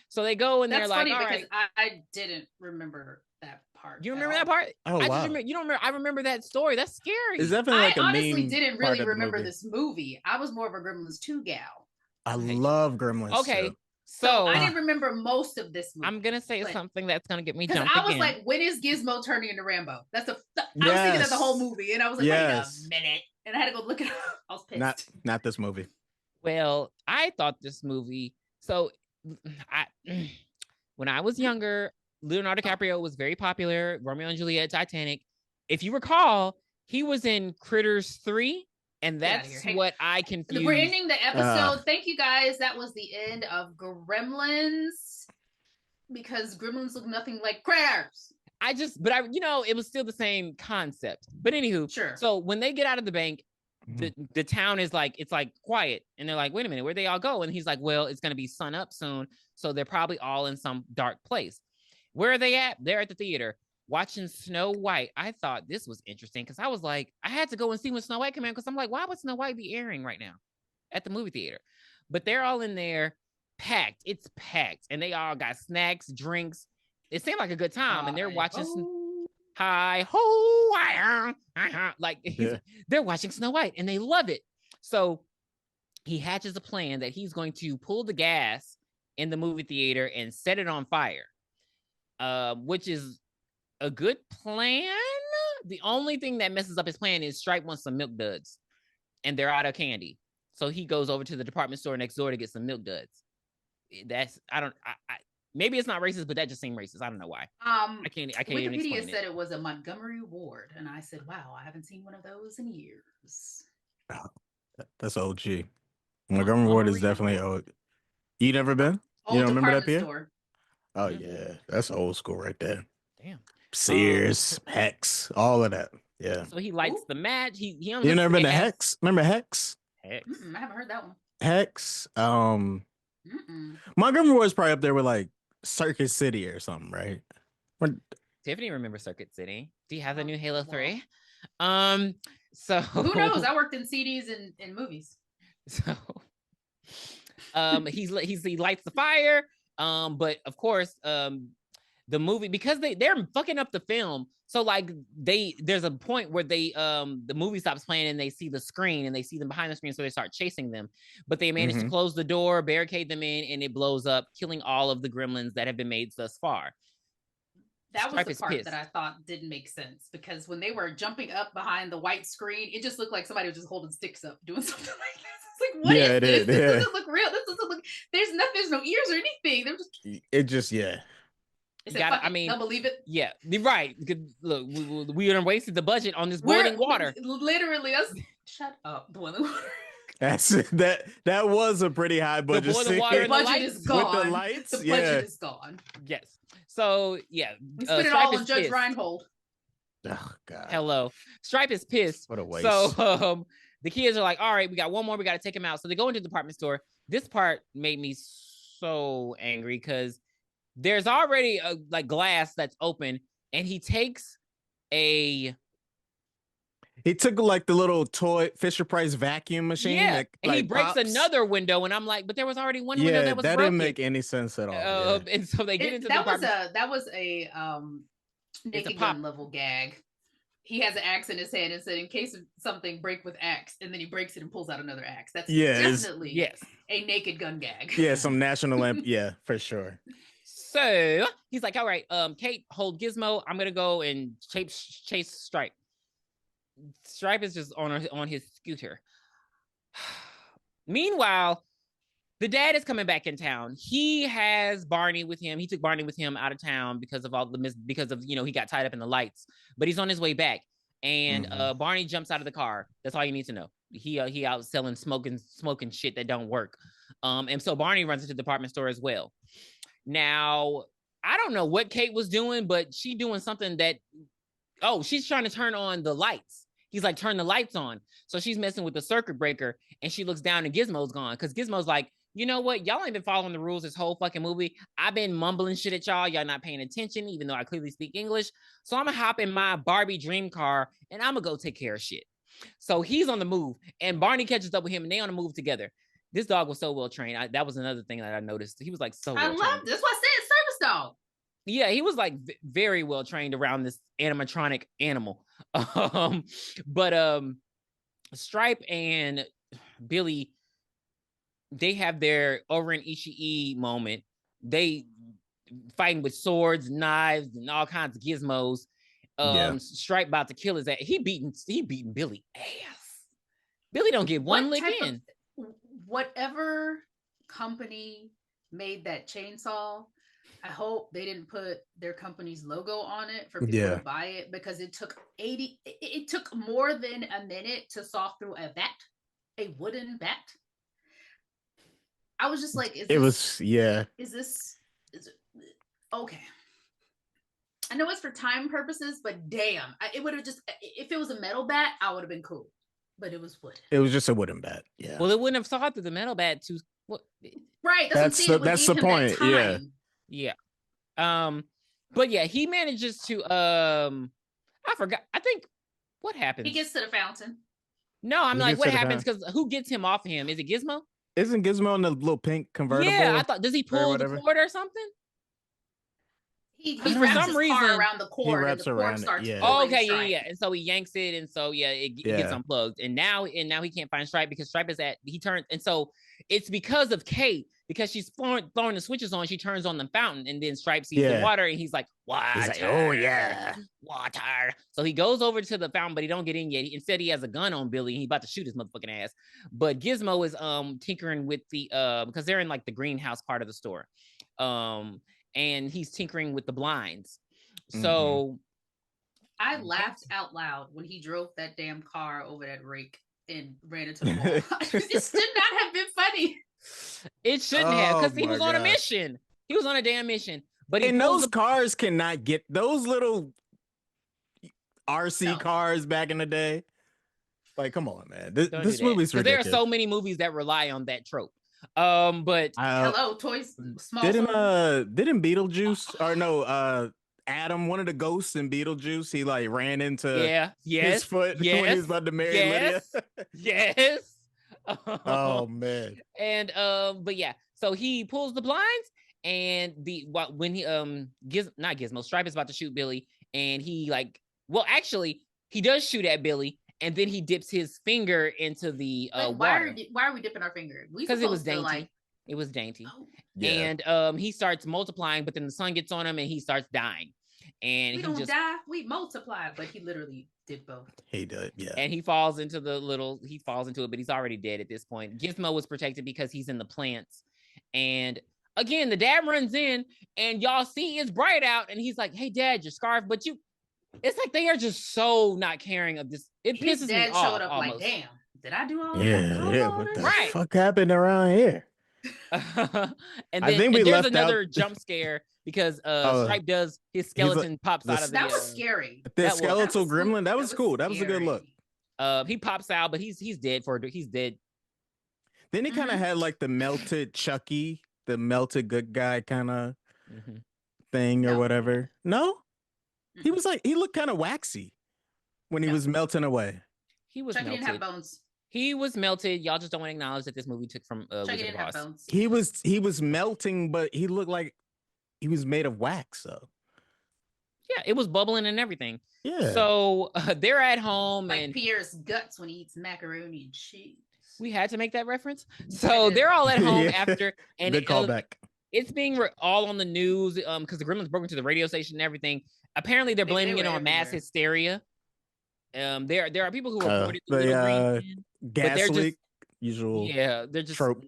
So they go and they're like, all right. I didn't remember that part. You remember that part? Oh, wow. You don't remember? I remember that story. That's scary. It's definitely like I honestly didn't really remember this movie. I was more of a Gremlins 2 gal. I love Gremlins. Okay. So I didn't remember most of this movie. I'm gonna say something that's gonna get me jumped I was again. like, when is Gizmo turning into Rambo? I was thinking of the whole movie, and I was like, wait a minute, and I had to go look it up. I was pissed. Not this movie. Well, I thought this movie. So, when I was younger, Leonardo DiCaprio was very popular. Romeo and Juliet, Titanic. If you recall, he was in Critters 3. And that's what I confused. We're ending the episode. Thank you guys. That was the end of Gremlins, because Gremlins look nothing like Critters. It was still the same concept. But anywho, sure. So when they get out of the bank, the town is like, it's like quiet, and they're like, wait a minute, where'd they all go? And he's like, well, it's gonna be sun up soon, so they're probably all in some dark place. Where are they at? They're at the theater watching Snow White. I thought this was interesting because I was like, I had to go and see when Snow White came out, because I'm like, why would Snow White be airing right now at the movie theater? But they're all in there, packed. It's packed, and they all got snacks, drinks. It seemed like a good time, and they're watching they're watching Snow White, and they love it. So he hatches a plan that he's going to pull the gas in the movie theater and set it on fire, which is a good plan. The only thing that messes up his plan is Stripe wants some Milk Duds, and they're out of candy. So he goes over to the department store next door to get some Milk Duds. Maybe it's not racist, but that just seemed racist. I don't know why. I can't even explain it. Wikipedia said it was a Montgomery Ward, and I said, wow, I haven't seen one of those in years. Oh, that's OG. Montgomery Ward is definitely old. You never been? You don't remember that, Pierre? Oh yeah, that's old school right there. Damn. Sears, Hex, all of that. Yeah. So he lights the match. You never been to Hex? Remember Hex? I haven't heard that one. Hex. Montgomery Ward is probably up there with like Circuit City or something, right? Tiffany remembers Circuit City. Do you have the new Halo 3? So who knows? I worked in CDs and movies. So he lights the fire. But of course, the movie, because they're fucking up the film. So like there's a point where the movie stops playing and they see the screen and they see them behind the screen, so they start chasing them. But they manage to close the door, barricade them in, and it blows up, killing all of the gremlins that have been made thus far. That was the part that I thought didn't make sense, because when they were jumping up behind the white screen, it just looked like somebody was just holding sticks up doing something like this. It's like, what is this? This doesn't look real. This doesn't look. There's nothing. There's no ears or anything. They're just. It just I'll believe it. Yeah, right. Look, we done wasted the budget on this boiling water. Literally, shut up, boiling water. That's that was a pretty high budget. The boiling water, the budget is gone. With the lights, the budget is gone. Yes. So yeah, we spent it all on Judge Reinhold. Oh God. Hello. Stripe is pissed. What a waste. So the kids are like, all right, we got one more, we got to take him out. So they go into the department store. This part made me so angry because there's already a like glass that's open, and he takes he took like the little toy Fisher-Price vacuum machine. Yeah, that, and like, he breaks pops. another window, and I'm like, but there was already one window that was that broken. didn't make any sense at all. And so they get into the department. That was a Naked Gun level gag. He has an axe in his hand and said, in case of something, break with axe, and then he breaks it and pulls out another axe. That's definitely a Naked Gun gag. Yeah, some national lamp. Yeah, for sure. So he's like, all right, Kate, hold Gizmo. I'm gonna go and chase Stripe. Stripe is just on his scooter. Meanwhile, the dad is coming back in town. He has Barney with him. He took Barney with him out of town because of he got tied up in the lights. But he's on his way back, and Barney jumps out of the car. That's all you need to know. He out selling smoking shit that don't work. And so Barney runs into the department store as well. Now I don't know what Kate was doing, but she doing something that she's trying to turn on the lights. He's like, turn the lights on. So she's messing with the circuit breaker, and she looks down and Gizmo's gone. Because Gizmo's like, you know what? Y'all ain't been following the rules this whole fucking movie. I've been mumbling shit at y'all. Y'all not paying attention, even though I clearly speak English. So I'm going to hop in my Barbie dream car, and I'm going to go take care of shit. So he's on the move, and Barney catches up with him, and they on the move together. This dog was so well trained. That was another thing that I noticed. He was like so well trained. I loved this. That's why I said service dog. Yeah, he was like very well trained around this animatronic animal. But Stripe and Billy, they have their Oren Ishii moment. They fighting with swords, knives, and all kinds of gizmos. Stripe about to kill his ass. He beating Billy ass. Billy don't get one lick in. Whatever company made that chainsaw, I hope they didn't put their company's logo on it for people to buy it, because it took more than a minute to saw through a wooden bat. I was just like, is it okay? I know it's for time purposes, but damn, it would have just, if it was a metal bat, I would have been cool, but it was wood. It was just a wooden bat. Yeah. Well, it wouldn't have sawed through the metal bat too. Right. That's the point. Yeah. Yeah. But yeah, he manages to I forgot. I think what happens? He gets to the fountain. No, I'm like, what happens? Because who gets him off of him? Is it Gizmo? Isn't Gizmo in the little pink convertible? Yeah, I thought, does he pull the cord or something? He wraps his car around the cord, and the cord starts pulling Stripe. Yeah. And so he yanks it, and so it gets unplugged. And now he can't find Stripe because Stripe is he turns, and so it's because of Kate, because she's throwing the switches on. She turns on the fountain, and then Stripe sees the water, and he's like, water. He's like, oh yeah, water. So he goes over to the fountain, but he don't get in yet. Instead, he has a gun on Billy, and he's about to shoot his motherfucking ass. But Gizmo is tinkering with the because they're in like the greenhouse part of the store. And he's tinkering with the blinds. So I laughed out loud when he drove that damn car over that rake and ran into the wall. This did not have been funny. It shouldn't have, because he was on a mission. He was on a damn mission. But those cars cannot get those little RC cars back in the day. Like, come on, man. This movie's ridiculous. There are so many movies that rely on that trope. But hello, toys. Small. Didn't Beetlejuice or no? Adam, one of the ghosts in Beetlejuice, he like ran into his foot when he was about to marry Lydia. Yes. Oh man. And but yeah, so he pulls the blinds, and when he not Gizmo, Stripe is about to shoot Billy, and he actually he does shoot at Billy. And then he dips his finger into the water. Why are we dipping our finger? Because it was dainty. It was dainty. Oh. Yeah. And he starts multiplying, but then the sun gets on him and he starts dying. And we don't die, we multiply. But he literally did both. He did, yeah. And he falls into it, but he's already dead at this point. Gizmo was protected because he's in the plants. And again, the dad runs in, and y'all see it's bright out, and he's like, "Hey, Dad, your scarf," but it's like they are just so not caring of this. It pisses me off. Showed up almost. Like, damn, did I do all that? Yeah. What the fuck happened around here? And then there's another jump scare because Stripe does his skeleton pops out of the. That was scary. The skeletal gremlin. That was cool. That was a good look. He pops out, but he's dead he's dead. Then he kind of had like the melted Chucky, the melted good guy kind of thing or whatever. No, he was like, he looked kind of waxy when he was melting away. He was Chucky melted. didn't have bones. He was melted. Y'all just don't want to acknowledge that this movie took from Chucky didn't have bones. He was melting, but he looked like he was made of wax. So yeah, it was bubbling and everything. Yeah. So they're at home like and Pierre's guts when he eats macaroni and cheese. We had to make that reference. So they're all at home after, and good callback. It's being all on the news because the Gremlins broke into the radio station and everything. Apparently, they're blaming it on mass hysteria. There are people who are gas leak, usual. Yeah, they're just trope.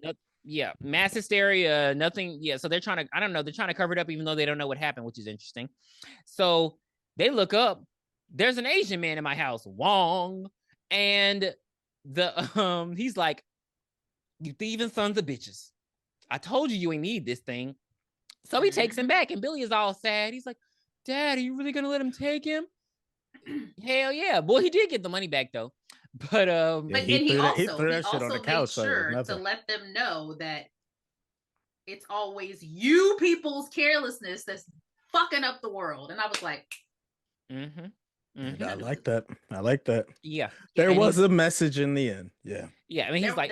Mass hysteria, nothing. Yeah, so they're trying to. I don't know. They're trying to cover it up, even though they don't know what happened, which is interesting. So they look up. There's an Asian man in my house, Wong, and he's like, "You thieving sons of bitches! I told you ain't need this thing." So he takes him back, and Billy is all sad. He's like, "Dad, are you really gonna let him take him?" Hell yeah! Boy, he did get the money back though. But he also made sure to let them know that it's always you people's carelessness that's fucking up the world. And I was like, I like that. Yeah, there was a message in the end. Yeah. I mean, he's like,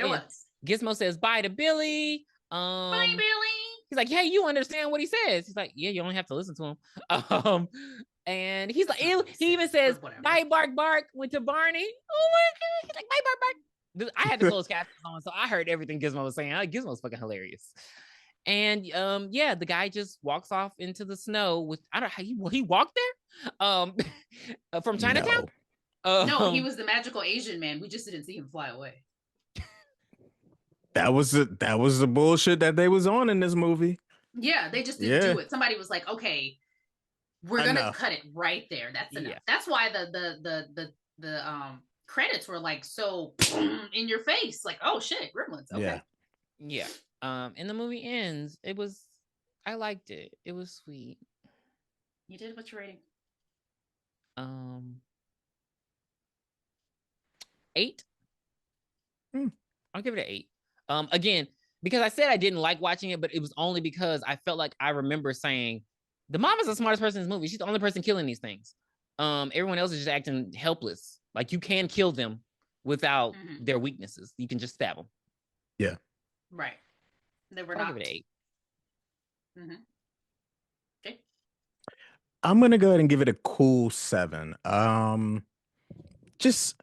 Gizmo says bye to Billy. Bye, Billy. He's like, "Hey, you understand what he says?" He's like, "Yeah, you only have to listen to him." And he's like, he even says, "Bye, bark, bark," went to Barney. Oh my god, he's like, "Bye, bark, bark." I had to close captions on, so I heard everything Gizmo was saying. Gizmo's fucking hilarious. And the guy just walks off into the snow with he walked there, from Chinatown. No, he was the magical Asian man. We just didn't see him fly away. That was the bullshit that they was on in this movie. Yeah, they just didn't do it. Somebody was like, "Okay, we're gonna cut it right there. That's enough." Yeah. That's why the credits were like so in your face, like, "Oh shit, Gremlins." Okay. Yeah. And the movie ends. I liked it. It was sweet. You did. What's your rating? 8. I'll give it an 8. Again, because I said I didn't like watching it, but it was only because I felt like I remember saying the mom is the smartest person in this movie. She's the only person killing these things. Everyone else is just acting helpless. Like, you can kill them without their weaknesses. You can just stab them. Yeah. Right. They were I'll give it an 8. Okay. I'm gonna go ahead and give it a cool 7. Just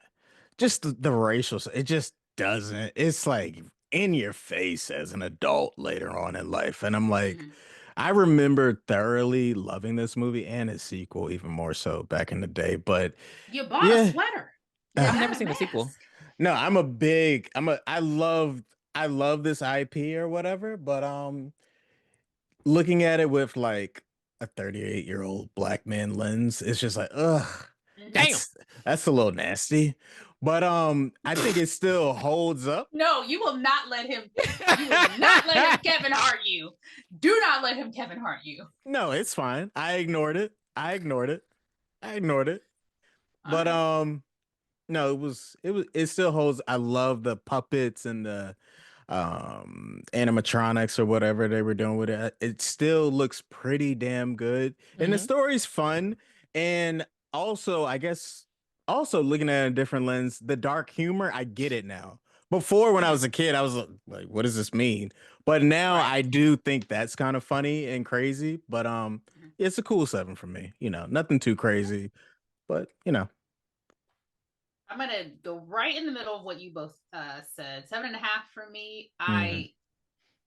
the racial, it just doesn't. It's like in your face as an adult later on in life, and I'm like, I remember thoroughly loving this movie and its sequel even more so back in the day. But you bought a sweater. I've never seen the sequel. No, I love this IP or whatever, but looking at it with like a 38-year-old black man lens, it's just like, ugh, that's a little nasty. But I think it still holds up. No, you will not let him. You will not let him Kevin Hart you. Do not let him Kevin Hart you. No, it's fine. I ignored it. But no, it still holds. I love the puppets and the animatronics or whatever they were doing with it. It still looks pretty damn good, and the story's fun. And also, I guess, looking at it in a different lens, the dark humor, I get it now. Before, when I was a kid, I was like, what does this mean? But now I do think that's kind of funny and crazy. But it's a cool 7 for me. Nothing too crazy, but I'm gonna go right in the middle of what you both said. 7.5 for me.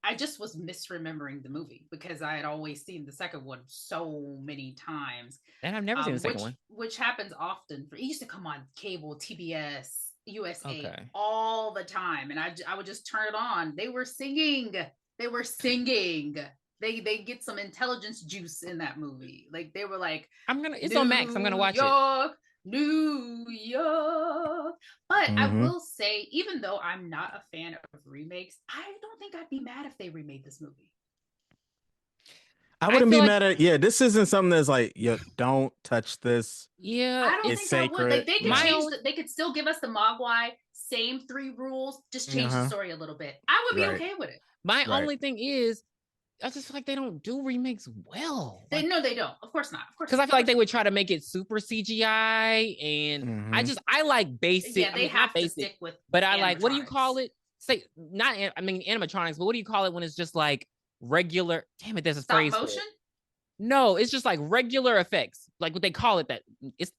I just was misremembering the movie because I had always seen the second one so many times. And I've never seen the second one. Which happens often. It used to come on cable, TBS, USA all the time. And I would just turn it on. They were singing. They get some intelligence juice in that movie. Like, they were like, it's on Max. I'm gonna watch it. New York. But I will say, even though I'm not a fan of remakes, I don't think I'd be mad if they remade this movie. I wouldn't be mad at. Yeah, this isn't something that's like, yo, don't touch this. Yeah, I don't think sacred. I would. Like they could change. They could still give us the Mogwai same 3 rules, just change the story a little bit. I would be okay with it. My only thing is, I just feel like they don't do remakes well. They don't. Of course not. Of course. Because I feel like they would try to make it super CGI, and I like basic. Yeah, they have to stick with. But I like, what do you call it? Say not. I mean animatronics, but what do you call it when it's just like regular? Damn it, there's a phrase. Stop motion? No, it's just like regular effects, like what they call it. That it's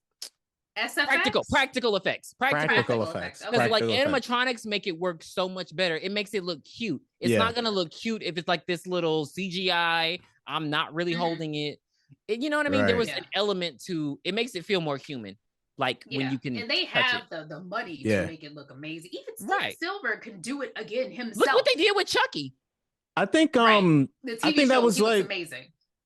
SFX? practical effects. Practical effects. Because like animatronics make it work so much better. It makes it look cute. It's not gonna look cute if it's like this little CGI. I'm not really holding it. You know what I mean? There was an element to it. Makes it feel more human. Like when you can, and they have the money to make it look amazing. Even Steven Spielberg can do it again himself. Look what they did with Chucky. I think I think that was like amazing.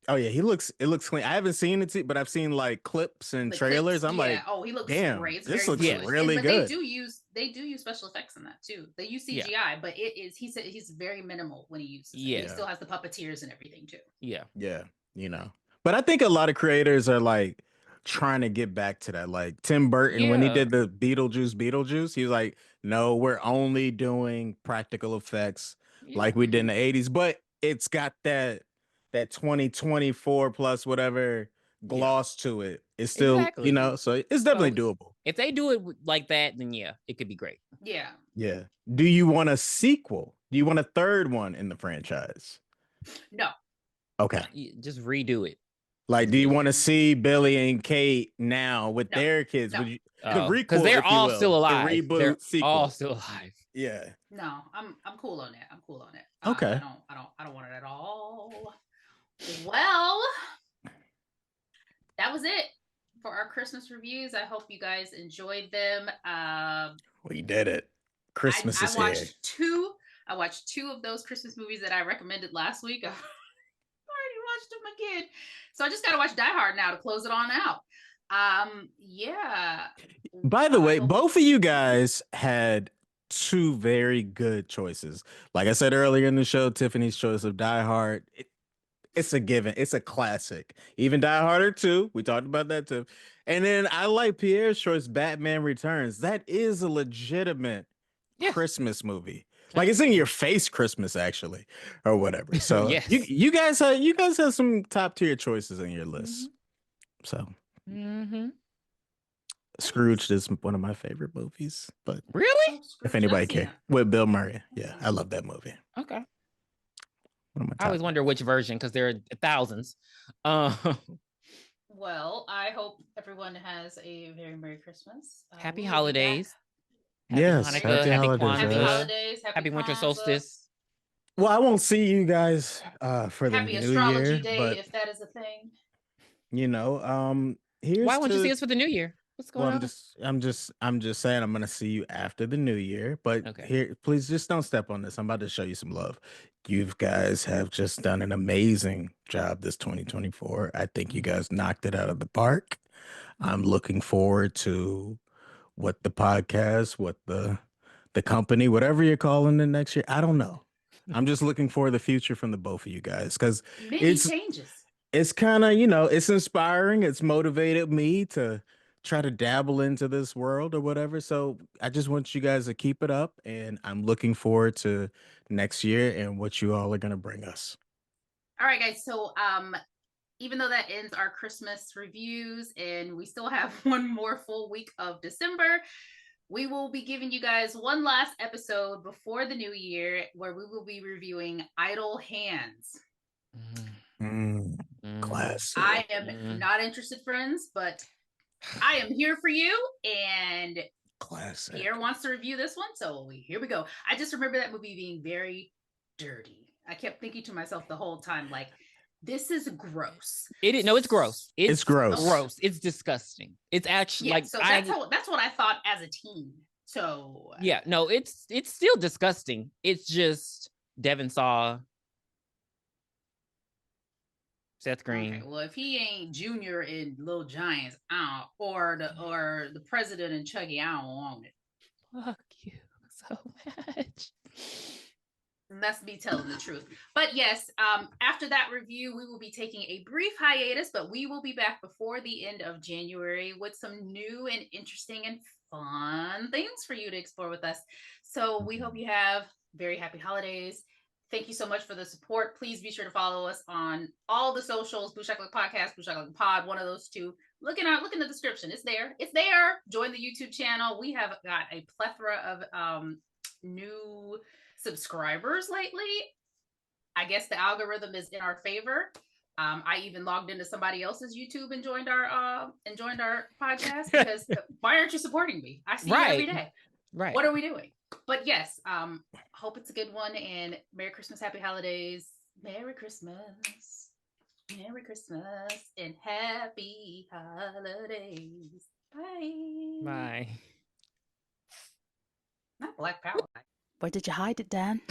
Oh yeah, it looks clean. I haven't seen it, but I've seen like clips and trailers. I'm like, oh, he looks damn, great. This looks really good. They do use special effects in that too. They use CGI, but it is he said he's very minimal when he uses it. He still has the puppeteers and everything too. Yeah, you know. But I think a lot of creators are like trying to get back to that. Like Tim Burton, when he did the Beetlejuice, he was like, no, we're only doing practical effects like we did in the 80s, but it's got that 2024 plus whatever gloss to it. It's still, you know, so it's definitely doable. If they do it like that, then it could be great. Yeah. Do you want a sequel? Do you want a third one in the franchise? No. Okay. Just redo it. Like, do you want to see Billy and Kate now with their kids? Would you because they're all still alive. The reboot they're sequel. all still alive. Yeah. No, I'm cool on that. Okay. I don't want it at all. Well, that was it for our Christmas reviews. I hope you guys enjoyed them. We did it. Christmas is here. I watched 2 of those Christmas movies that I recommended last week. Watched them again, so I just gotta watch Die Hard now to close it on out. By the way, both of you guys had 2 very good choices. Like I said earlier in the show, Tiffany's choice of Die Hard, it's a given. It's a classic. Even Die Harder 2, we talked about that too. And then I like Pierre's choice, Batman Returns. That is a legitimate Christmas movie. Like it's in your face Christmas, actually, or whatever. So you guys have some top tier choices in your list. So Scrooge is one of my favorite movies. But really, if anybody cares, with Bill Murray, I love that movie. Okay. I always wonder which version because there are thousands. Well, I hope everyone has a very Merry Christmas. Happy holidays. Yes, Happy holidays, happy winter solstice. Well, I won't see you guys for the happy new astrology year, day, but, if that is a thing. You know, here's why won't you see us for the new year? What's going on? I'm just saying I'm gonna see you after the new year, but here, please just don't step on this. I'm about to show you some love. You guys have just done an amazing job this 2024. I think you guys knocked it out of the park. I'm looking forward to what the podcast, what the company, whatever you're calling it next year. I don't know. I'm just looking for the future from the both of you guys because it's changes. It's kind of, you know, it's inspiring. It's motivated me to try to dabble into this world or whatever. So I just want you guys to keep it up, and I'm looking forward to next year and what you all are going to bring us. All right, guys. So even though that ends our Christmas reviews and we still have one more full week of December, we will be giving you guys one last episode before the new year where we will be reviewing Idle Hands. Classic. I am not interested, friends, but I am here for you. And classic. Pierre wants to review this one, so here we go. I just remember that movie being very dirty. I kept thinking to myself the whole time, like, this is gross. It's gross. It's gross. It's disgusting. It's actually like so that's what I thought as a teen. So no, it's still disgusting. It's just Devin saw Seth Green. Okay, well, if he ain't Junior in Little Giants, or the president in Chucky, I don't want it. Fuck you so much. And that's me telling the truth. But yes, after that review, we will be taking a brief hiatus, but we will be back before the end of January with some new and interesting and fun things for you to explore with us. So we hope you have very happy holidays. Thank you so much for the support. Please be sure to follow us on all the socials, Booshakalakapodcast, Booshakalakapod, one of those two. Look in the description. It's there. It's there. Join the YouTube channel. We have got a plethora of new subscribers lately. I guess the algorithm is in our favor. I even logged into somebody else's YouTube and joined our podcast because why aren't you supporting me? I see you every day. Right. What are we doing? But yes, hope it's a good one, and Merry Christmas, Happy Holidays. Merry Christmas, and Happy Holidays. Bye. Bye. Not Black Power. Where did you hide it, Dan?